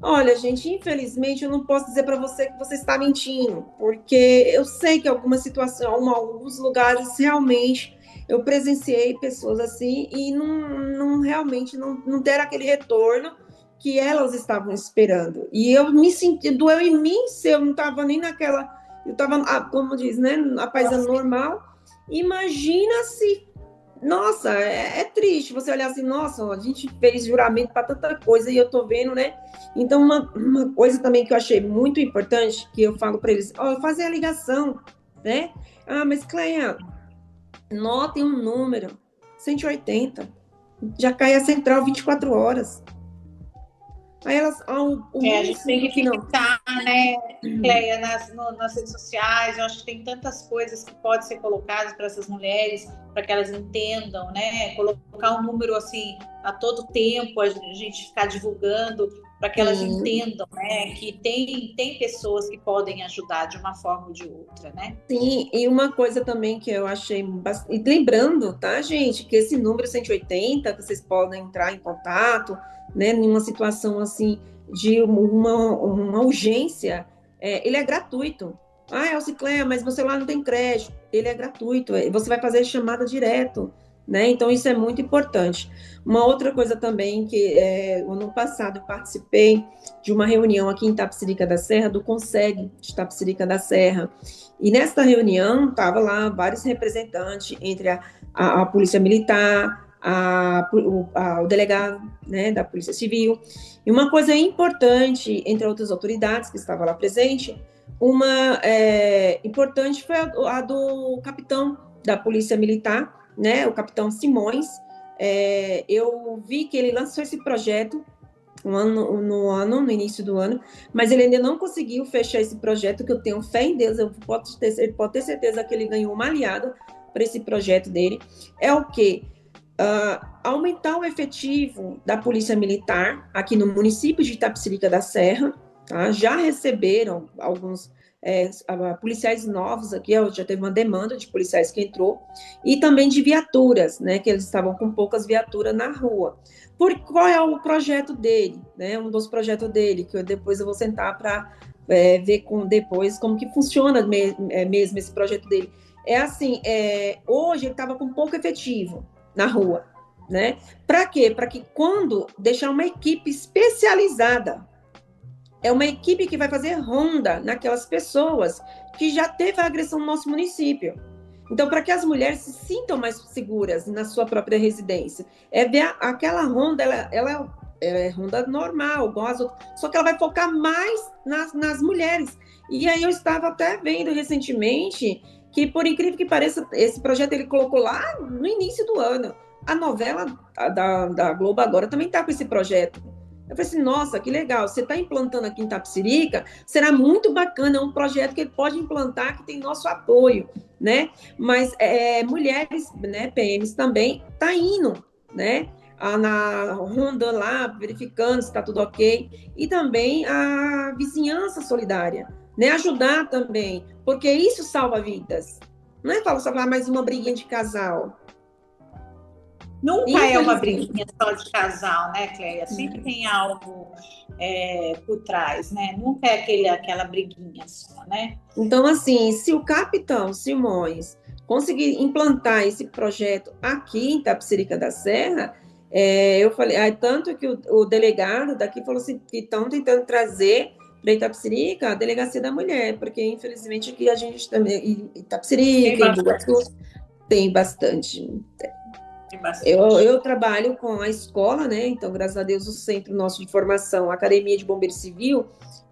Olha, gente, infelizmente eu não posso dizer para você que você está mentindo, porque eu sei que alguma situação, em alguns lugares realmente eu presenciei pessoas assim e não realmente não deram aquele retorno que elas estavam esperando. E eu me senti, doeu em mim se eu não estava nem naquela, eu estava, como diz, né, a paisana normal. Imagina se nossa, é triste você olhar assim, nossa, a gente fez juramento para tanta coisa e eu tô vendo, né? Então, uma coisa também que eu achei muito importante, que eu falo para eles, ó, fazer a ligação, né? Ah, mas Cleia, notem um número, 180, já cai a central 24 horas. Aí elas, o A gente tem município que que não. fixar, né, Cleia, nas redes sociais. Eu acho que tem tantas coisas que podem ser colocadas para essas mulheres, para que elas entendam, né? Colocar um número assim a todo tempo, a gente ficar divulgando, para que elas Sim, entendam, né, que tem pessoas que podem ajudar de uma forma ou de outra, né? sim, e uma coisa também que eu achei bastante. Lembrando, tá, gente, que esse número 180, que vocês podem entrar em contato, né, em uma situação assim de uma urgência, ele é gratuito. Ah, Elciclé, mas você lá não tem crédito. Ele é gratuito, você vai fazer chamada direto, né? Então isso é muito importante. Uma outra coisa também que ano passado eu participei de uma reunião aqui em Tapicirica da Serra, do Conseg de Tapicirica da Serra. E nesta reunião estava lá vários representantes, entre a Polícia Militar, o delegado, né, da Polícia Civil. E uma coisa importante, entre outras autoridades que estavam lá presente, uma importante foi a do capitão da Polícia Militar, né, o capitão Simões. Eu vi que ele lançou esse projeto no início do ano, mas ele ainda não conseguiu fechar esse projeto, que eu tenho fé em Deus, ele pode ter certeza que ele ganhou uma aliada para esse projeto dele. É o quê? Aumentar o efetivo da Polícia Militar aqui no município de Itapecerica da Serra, tá? Já receberam alguns policiais novos aqui, já teve uma demanda de policiais que entrou, e também de viaturas, né, que eles estavam com poucas viaturas na rua. Qual é o projeto dele, né? Um dos projetos dele, que depois eu vou sentar para ver depois como que funciona mesmo esse projeto dele. É assim, hoje ele estava com pouco efetivo na rua, né? Para quê? Para que quando deixar uma equipe especializada, é uma equipe que vai fazer ronda naquelas pessoas que já teve a agressão no nosso município. Então, para que as mulheres se sintam mais seguras na sua própria residência, ver aquela ronda, ela é ronda normal, igual as outras, só que ela vai focar mais nas mulheres. E aí eu estava até vendo recentemente que, por incrível que pareça, esse projeto ele colocou lá no início do ano. A novela da Globo agora também está com esse projeto. Eu falei assim, nossa, que legal, você está implantando aqui em Itapecerica, será muito bacana, é um projeto que ele pode implantar, que tem nosso apoio, né? Mas mulheres, né, PMs também, tá indo, né? Na ronda lá, verificando se está tudo ok, e também a vizinhança solidária, né? Ajudar também, porque isso salva vidas. Não é só falar mais uma briguinha de casal. Nunca é uma briguinha só de casal, né, Cléia? Sempre tem algo por trás, né? Nunca é aquela briguinha só, né? Então, assim, se o capitão Simões conseguir implantar esse projeto aqui em Tapecerica da Serra, eu falei, tanto que o delegado daqui falou assim, que estão tentando trazer para Itapecerica a delegacia da mulher, porque infelizmente aqui a gente também, em Itapecerica, em Bugartu, tem bastante. Eu trabalho com a escola, né? Então, graças a Deus, o centro nosso de formação, a Academia de Bombeiro Civil,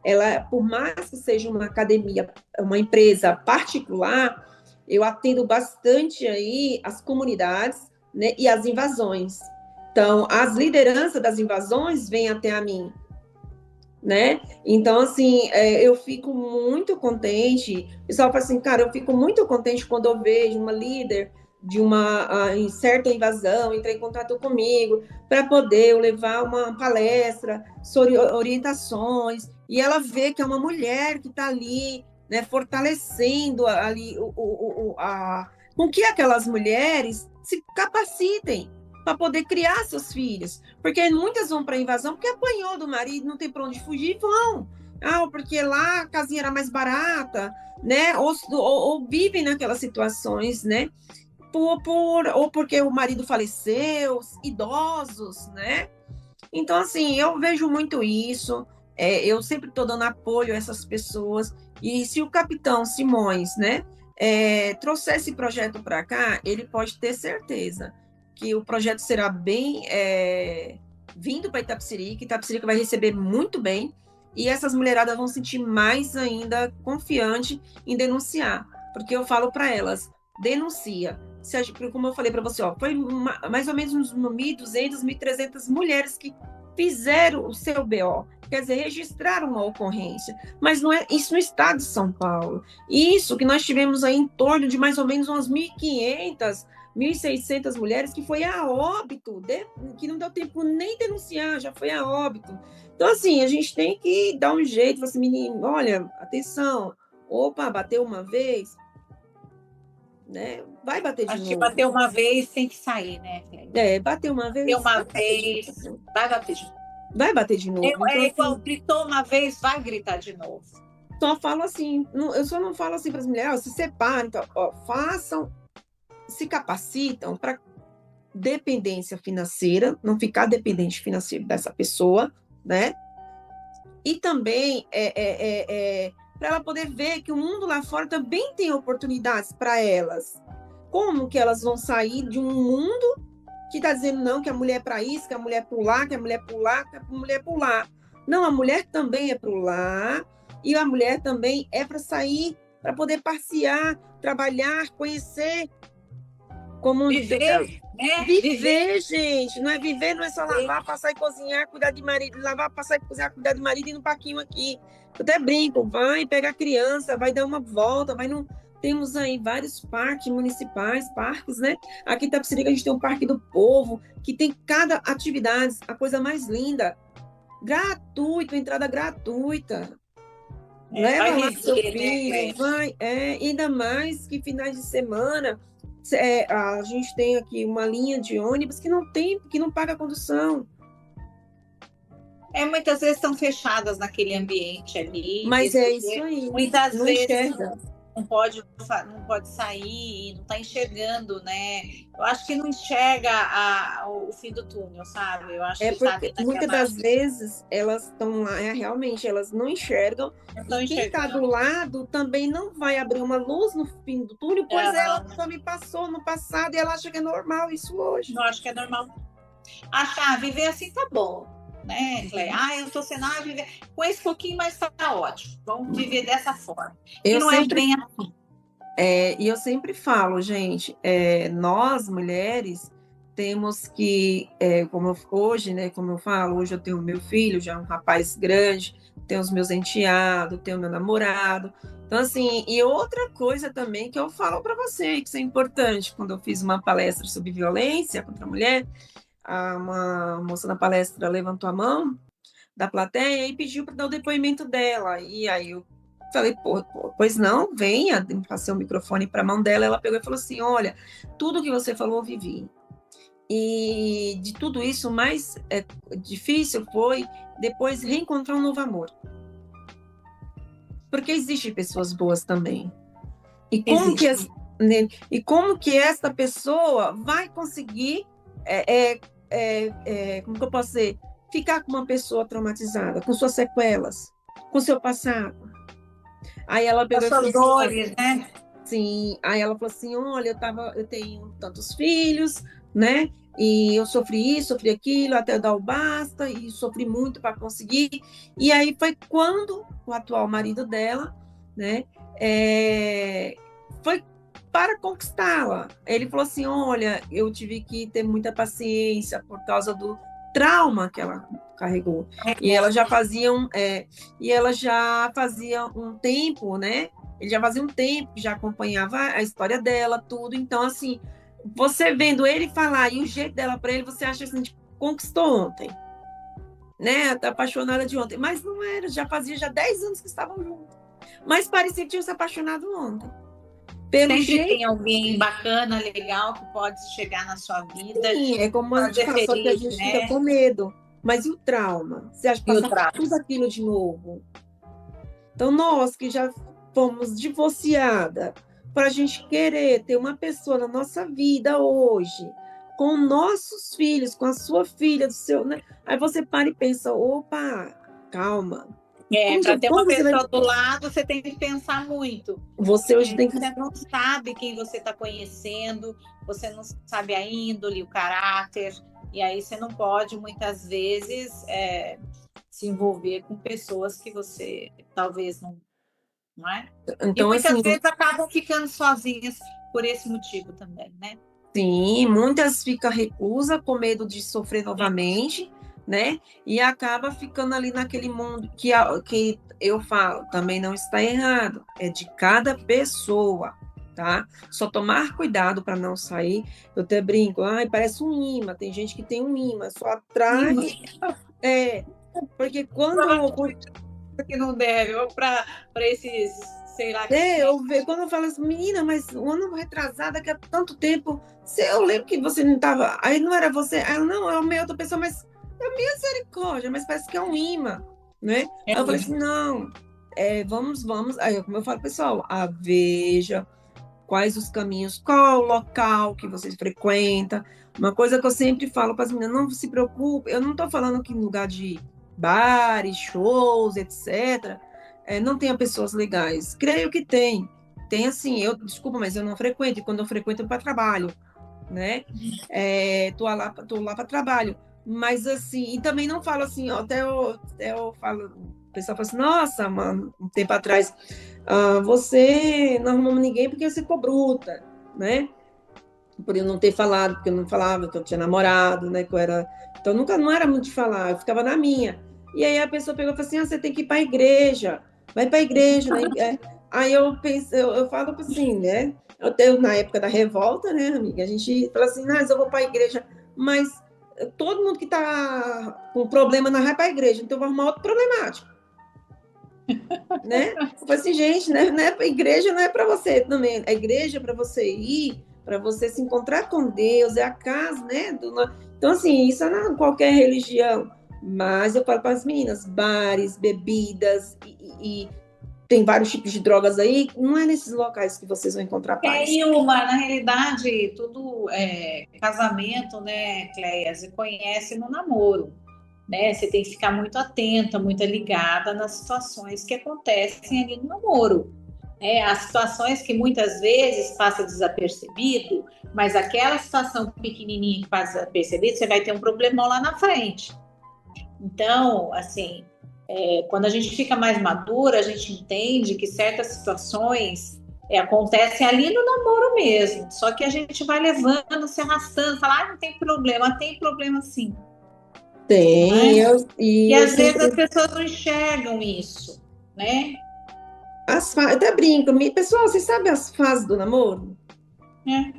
ela, por mais que seja uma academia, uma empresa particular, eu atendo bastante aí as comunidades, né, e as invasões. Então, as lideranças das invasões vêm até a mim, né? Então, assim, eu fico muito contente. O pessoal fala assim, cara, eu fico muito contente quando eu vejo uma líder de uma certa invasão entrar em contato comigo para poder eu levar uma palestra sobre orientações e ela vê que é uma mulher que está ali, né, fortalecendo ali com que aquelas mulheres se capacitem para poder criar seus filhos. Porque muitas vão para a invasão porque apanhou do marido, não tem para onde fugir, vão. Porque lá a casinha era mais barata, né? Ou vivem naquelas situações, né? Ou porque o marido faleceu, idosos, né? Então, assim, eu vejo muito isso. Eu sempre estou dando apoio a essas pessoas. E se o capitão Simões, né, trouxer esse projeto para cá, ele pode ter certeza que o projeto será bem vindo para Itapecerica. Itapecerica vai receber muito bem. E essas mulheradas vão sentir mais ainda confiante em denunciar. Porque eu falo para elas, denuncia. Como eu falei para você, foi mais ou menos uns 1.200, 1.300 mulheres que fizeram o seu BO, quer dizer, registraram uma ocorrência, mas não é isso no estado de São Paulo. Isso que nós tivemos aí em torno de mais ou menos umas 1.500, 1.600 mulheres que foi a óbito, que não deu tempo nem denunciar, já foi a óbito. Então, assim, a gente tem que dar um jeito, assim, menino, olha, atenção, opa, bateu uma vez, né? Vai bater de novo. Acho que bater uma vez tem que sair, né? Bater uma vez. Bater uma vez, vai bater de novo. Vai bater de novo. Então, igual gritou uma vez, vai gritar de novo. Só falo assim, eu só não falo assim para as mulheres, se separem, então, façam, se capacitam para dependência financeira, não ficar dependente financeiro dessa pessoa, né? E também para ela poder ver que o mundo lá fora também tem oportunidades para elas. Como que elas vão sair de um mundo que está dizendo não, que a mulher é para isso, que a mulher é para lá, que a mulher é para lá, que a mulher é para lá. Não, a mulher também é para lá e a mulher também é para sair, para poder passear, trabalhar, conhecer. Como viver, né? Viver, gente. Não é só lavar, passar e cozinhar, cuidar de marido, lavar, passar e cozinhar, cuidar de marido e ir no parquinho aqui. Eu até brinco, vai pegar a criança, vai dar uma volta, vai no... Temos aí vários parques municipais, parques, né? Aqui em Itapecerica a gente tem um Parque do Povo, que tem cada atividade, a coisa mais linda. Gratuito, entrada gratuita. Leva lá seu filho, vai. Ainda mais que finais de semana, a gente tem aqui uma linha de ônibus que não paga condução. Muitas vezes estão fechadas naquele ambiente ali. Mas é isso aí. Muitas vezes não pode sair, não está enxergando, né? Eu acho que não enxerga o fim do túnel, sabe? Eu acho que porque muitas das vezes elas estão lá, realmente elas não enxergam. E quem está do lado também não vai abrir uma luz no fim do túnel, pois ela também passou no passado e ela acha que é normal isso hoje. Não acho que é normal. Viver assim tá bom. né, Cleia? Eu estou sendo viver com esse pouquinho, mas está ótimo. Vamos viver dessa forma. E Eu não é sempre, bem assim. e eu sempre falo, gente, nós mulheres temos que, hoje, né, como eu falo, hoje eu tenho meu filho, já é um rapaz grande, tenho os meus enteados, tenho meu namorado. Então, assim, e outra coisa também que eu falo para você, que isso é importante, quando eu fiz uma palestra sobre violência contra a mulher, uma moça na palestra levantou a mão da plateia e pediu para dar o depoimento dela. E aí eu falei, pois não, venha, passei o microfone para a mão dela. Ela pegou e falou assim: olha, tudo que você falou eu vivi. E de tudo isso, o mais difícil foi depois reencontrar um novo amor. Porque existem pessoas boas também. E como, e como que essa pessoa vai conseguir, como que eu posso dizer, ficar com uma pessoa traumatizada, com suas sequelas, com seu passado? Aí ela pegou e falou assim, dores, né? Sim, aí ela falou assim, olha, eu tenho tantos filhos, né? E eu sofri isso, sofri aquilo, até dar o basta, e sofri muito para conseguir. E aí foi quando o atual marido dela, né, foi para conquistá-la. Ele falou assim, olha, eu tive que ter muita paciência por causa do trauma que ela carregou. E ela já fazia um tempo, né? Ele já fazia um tempo que já acompanhava a história dela, tudo. Então, assim, você vendo ele falar e o jeito dela para ele, você acha assim, tipo, conquistou ontem, né? Tá apaixonada de ontem. Mas não era, já fazia já 10 anos que estavam juntos. Mas parecia que tinham se apaixonado ontem. Sempre jeito... tem alguém bacana, legal, que pode chegar na sua vida. Sim, é como a gente fala, só que a gente fica com medo. Mas e o trauma? Você acha que passar tudo aquilo de novo? Então, nós que já fomos divorciadas, para a gente querer ter uma pessoa na nossa vida hoje, com nossos filhos, com a sua filha, do seu, né? Aí você para e pensa, opa, calma. Para ter uma pessoa do lado, você tem que pensar muito. Você hoje tem que... Você não sabe quem você está conhecendo, você não sabe a índole, o caráter, e aí você não pode, muitas vezes, se envolver com pessoas que você talvez não é? Então, e muitas vezes acabam ficando sozinhas por esse motivo também, né? Sim, muitas ficam recusa com medo de sofrer novamente, né? E acaba ficando ali naquele mundo que eu falo, também não está errado, é de cada pessoa, tá? Só tomar cuidado para não sair. Eu até brinco, parece um imã, tem gente que tem um imã, só atrai. Porque quando... Porque não deve, ou para esses, sei lá... eu vejo, quando eu falo assim, menina, mas um ano retrasado, que há tanto tempo, eu lembro que você não estava, aí não era você, aí não, é uma outra pessoa, mas é misericórdia, mas parece que é um imã, né? Aí eu falei assim, não, vamos, aí como eu falo, pessoal, veja quais os caminhos, qual é o local que vocês frequentam. Uma coisa que eu sempre falo para as meninas, não se preocupe, eu não estou falando que em lugar de bares, shows, etc., não tenha pessoas legais. Creio que tem. Tem assim, desculpa, mas eu não frequento, e quando eu frequento é para trabalho, né? Tô lá para trabalho. Mas assim, e também não falo assim, até eu falo, o pessoal fala assim, nossa, mano, um tempo atrás, você não arrumou ninguém porque você ficou bruta, né? Por eu não ter falado, porque eu não falava, que eu tinha namorado, né? Que eu era... Então, não era muito de falar, eu ficava na minha. E aí a pessoa pegou e falou assim, você tem que ir para a igreja, vai para a igreja, né? Aí eu penso, eu falo assim, né? Na época da revolta, né, amiga? A gente fala assim, mas eu vou para a igreja, mas todo mundo que está com problema não vai para a igreja, então eu vou arrumar outro problemático. Né? Eu falei assim, gente, né? A igreja não é para você também, a igreja é para você ir, para você se encontrar com Deus, é a casa, né? Então, assim, isso não é qualquer religião, mas eu falo para as meninas, bares, bebidas, e tem vários tipos de drogas aí, não é nesses locais que vocês vão encontrar paz. Na realidade, tudo casamento, né, Cleia, você conhece no namoro, né? Você tem que ficar muito atenta, muito ligada nas situações que acontecem ali no namoro. As situações que muitas vezes passa desapercebido, mas aquela situação pequenininha que passa desapercebido, você vai ter um problemão lá na frente. Então, assim, quando a gente fica mais madura, a gente entende que certas situações acontecem ali no namoro mesmo. Só que a gente vai levando, se arrastando, fala, ah, não tem problema. Ah, tem problema sim, não é? Tem, E e eu às vezes as sempre pessoas não enxergam isso, né? eu até brinco, pessoal, vocês sabem as fases do namoro? É,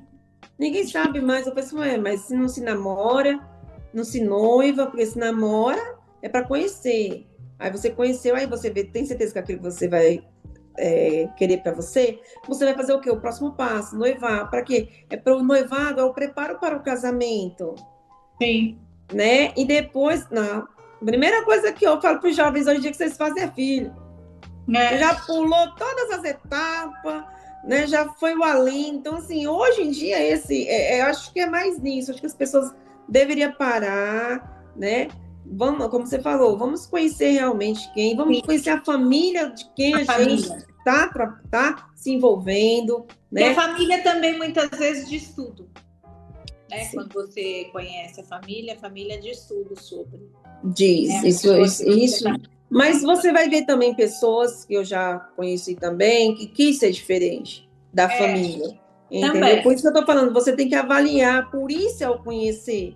Ninguém sabe mais, eu penso, mas se não se namora, não se noiva, porque se namora é para conhecer. Aí você conheceu, aí você vê, tem certeza que aquilo que você vai querer para você, você vai fazer o quê? O próximo passo, noivar. Para quê? É para o noivado, é o preparo para o casamento, sim, né? E depois, não. A primeira coisa que eu falo para os jovens hoje em dia é que vocês fazem é filho. Você né? já pulou todas as etapas, né? Já foi o além. Então, assim, hoje em dia, eu acho que é mais nisso. Acho que as pessoas deveriam parar, né? Vamos, como você falou, vamos conhecer realmente quem, vamos Sim, conhecer a família de quem a a gente família. tá se envolvendo, E a né? família também muitas vezes diz tudo, né? Sim. Quando você conhece a família diz tudo sobre, né? Diz, A pessoa que você isso. está Mas conhecendo. você vai ver também pessoas que eu já conheci também, que quis ser diferente da É, família. Entendeu? Por também. isso que eu tô falando, você tem que avaliar, por isso é o conhecer.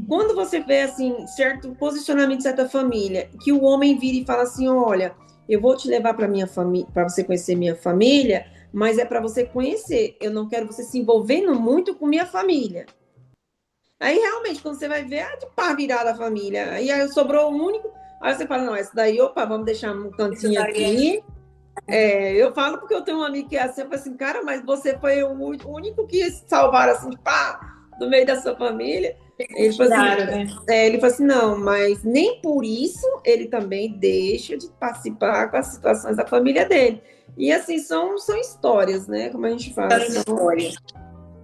Quando você vê, assim, certo posicionamento de certa família, que o homem vira e fala assim, olha, eu vou te levar para minha família, para você conhecer minha família, mas é para você conhecer. Eu não quero você se envolvendo muito com minha família. Aí, realmente, quando você vai ver, é de pá virada a família. Aí sobrou o único. Aí você fala, não, essa daí, opa, vamos deixar um Isso cantinho daí é. aqui. Eu falo porque eu tenho um amigo que é assim, eu falo assim, cara, mas você foi o único que salvaram, assim, pá, do meio da sua família. Ele falou assim, Tiraram, né? ele falou assim, não, mas nem por isso ele também deixa de participar com as situações da família dele. E assim, são histórias, né? Como a gente fala. São histórias.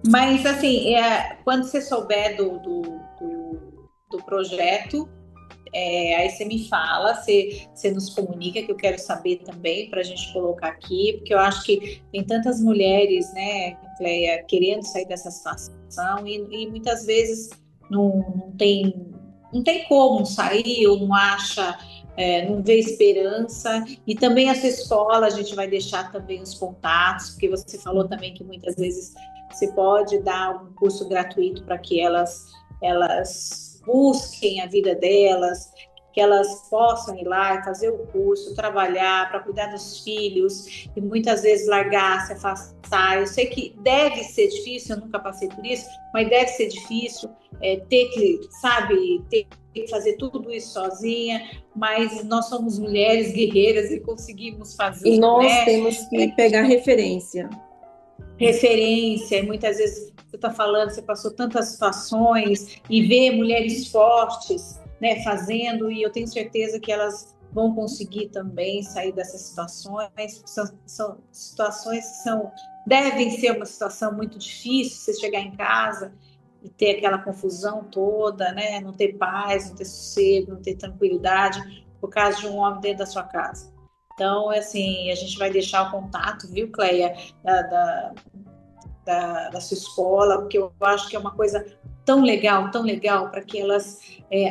Mas, assim, quando você souber do projeto, aí você me fala, você nos comunica, que eu quero saber também, para a gente colocar aqui, porque eu acho que tem tantas mulheres, né, Cleia, querendo sair dessa situação e muitas vezes não tem como sair, ou não acha, não vê esperança. E também essa escola, a gente vai deixar também os contatos, porque você falou também que muitas vezes você pode dar um curso gratuito para que elas busquem a vida delas, que elas possam ir lá e fazer o curso, trabalhar para cuidar dos filhos e muitas vezes largar, se afastar. Eu sei que deve ser difícil, eu nunca passei por isso, mas deve ser difícil ter que, sabe, ter que fazer tudo isso sozinha, mas nós somos mulheres guerreiras e conseguimos E fazer, nós né? temos que pegar referência. Referência, e muitas vezes você está falando, você passou tantas situações e vê mulheres fortes, né, fazendo, e eu tenho certeza que elas vão conseguir também sair dessas situações. São situações que devem ser uma situação muito difícil, você chegar em casa e ter aquela confusão toda, né, não ter paz, não ter sossego, não ter tranquilidade por causa de um homem dentro da sua casa. Então, assim, a gente vai deixar o contato, viu, Cleia, da sua escola, porque eu acho que é uma coisa tão legal para que elas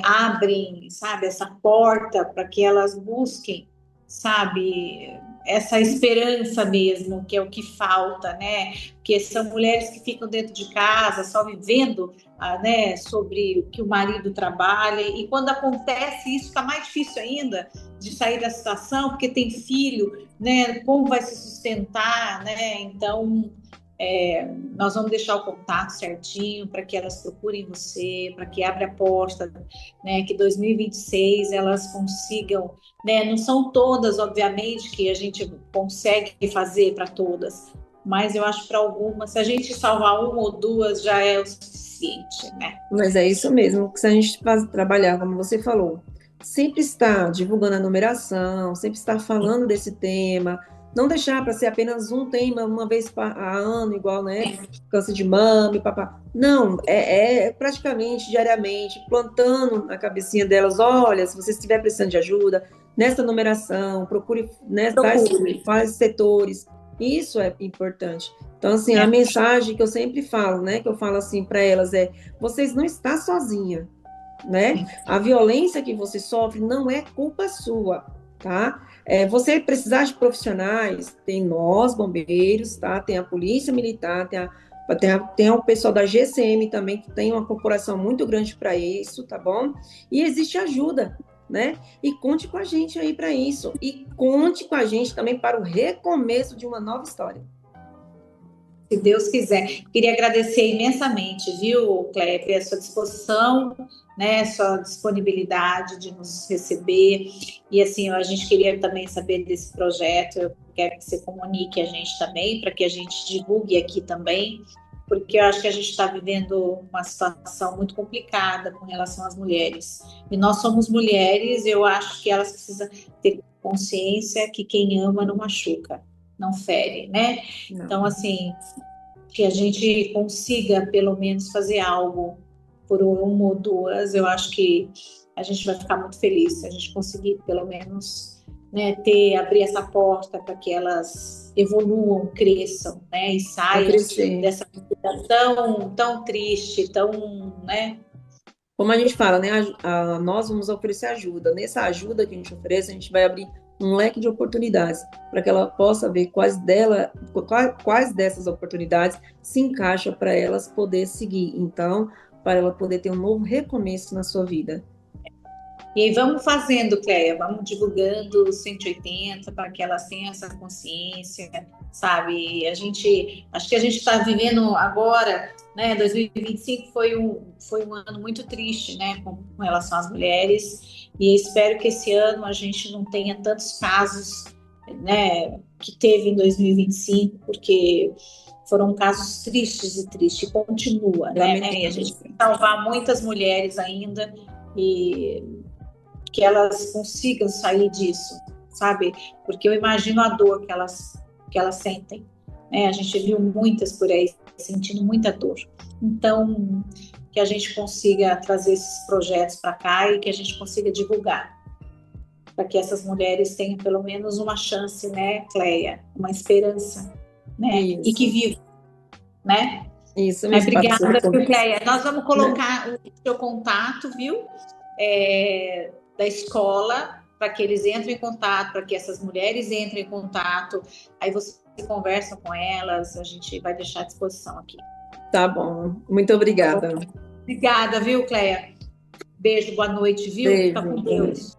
abrem, sabe, essa porta para que elas busquem, sabe, essa esperança mesmo, que é o que falta, né? Porque são mulheres que ficam dentro de casa, só vivendo, né, sobre o que o marido trabalha, e quando acontece isso, fica mais difícil ainda de sair da situação, porque tem filho, né? Como vai se sustentar, né? Então, nós vamos deixar o contato certinho para que elas procurem você, para que abra a porta, né, que 2026 elas consigam, né, não são todas, obviamente, que a gente consegue fazer para todas, mas eu acho que para algumas, se a gente salvar uma ou duas já é o suficiente, né? Mas é isso mesmo, que se a gente trabalhar, como você falou, sempre estar divulgando a numeração, sempre estar falando desse tema, não deixar para ser apenas um tema uma vez a ano, igual, né? Câncer de mama, papá. Não, é praticamente diariamente, plantando na cabecinha delas, olha, se você estiver precisando de ajuda, nessa numeração, procure, né, Procure. quais setores, isso é importante. Então, assim, a É, mensagem que eu sempre falo, né, que eu falo assim para elas é: vocês não estão sozinhas. né? A violência que você sofre não é culpa sua, tá? Você precisar de profissionais, tem nós, bombeiros, tá? Tem a polícia militar, tem o pessoal da GCM também, que tem uma corporação muito grande para isso, tá bom? E existe ajuda, né? E conte com a gente aí para isso. E conte com a gente também para o recomeço de uma nova história. Se Deus quiser. Queria agradecer imensamente, viu, Cleber, a sua disposição, né, sua disponibilidade de nos receber. E assim, a gente queria também saber desse projeto. Eu quero que você comunique a gente também, para que a gente divulgue aqui também, porque eu acho que a gente está vivendo uma situação muito complicada com relação às mulheres. E nós somos mulheres, eu acho que elas precisam ter consciência que quem ama não machuca, não fere, né? Não. Então, assim, que a gente consiga pelo menos fazer algo por uma ou duas, eu acho que a gente vai ficar muito feliz se a gente conseguir pelo menos, né, abrir essa porta para que elas evoluam, cresçam, né, e saiam dessa vida tão triste, tão, né? Como a gente fala, né? Nós vamos oferecer ajuda. Nessa ajuda que a gente oferece, a gente vai abrir um leque de oportunidades para que ela possa ver quais dessas oportunidades se encaixam para elas poder seguir. Então, para ela poder ter um novo recomeço na sua vida. E aí vamos fazendo, Cleia, vamos divulgando os 180 para que elas tenham essa consciência, sabe? Acho que a gente está vivendo agora, né? 2025 foi um ano muito triste, né? Com relação às mulheres, e espero que esse ano a gente não tenha tantos casos, né? Que teve em 2025, porque foram casos tristes e tristes, e continua, né? E a gente tem que salvar muitas mulheres ainda, e que elas consigam sair disso, sabe? Porque eu imagino a dor que elas sentem, né? A gente viu muitas por aí sentindo muita dor. Então, que a gente consiga trazer esses projetos para cá e que a gente consiga divulgar, para que essas mulheres tenham pelo menos uma chance, né, Cleia? Uma esperança, né? Isso. E que vivam, né? Isso mesmo. Obrigada, Cleia. Nós vamos colocar o seu contato, viu? Da escola, para que eles entrem em contato, para que essas mulheres entrem em contato. Aí você conversa com elas, a gente vai deixar à disposição aqui. Tá bom. Muito obrigada. Obrigada, viu, Cleia? Beijo, boa noite, viu? Beijo. Fica com Deus.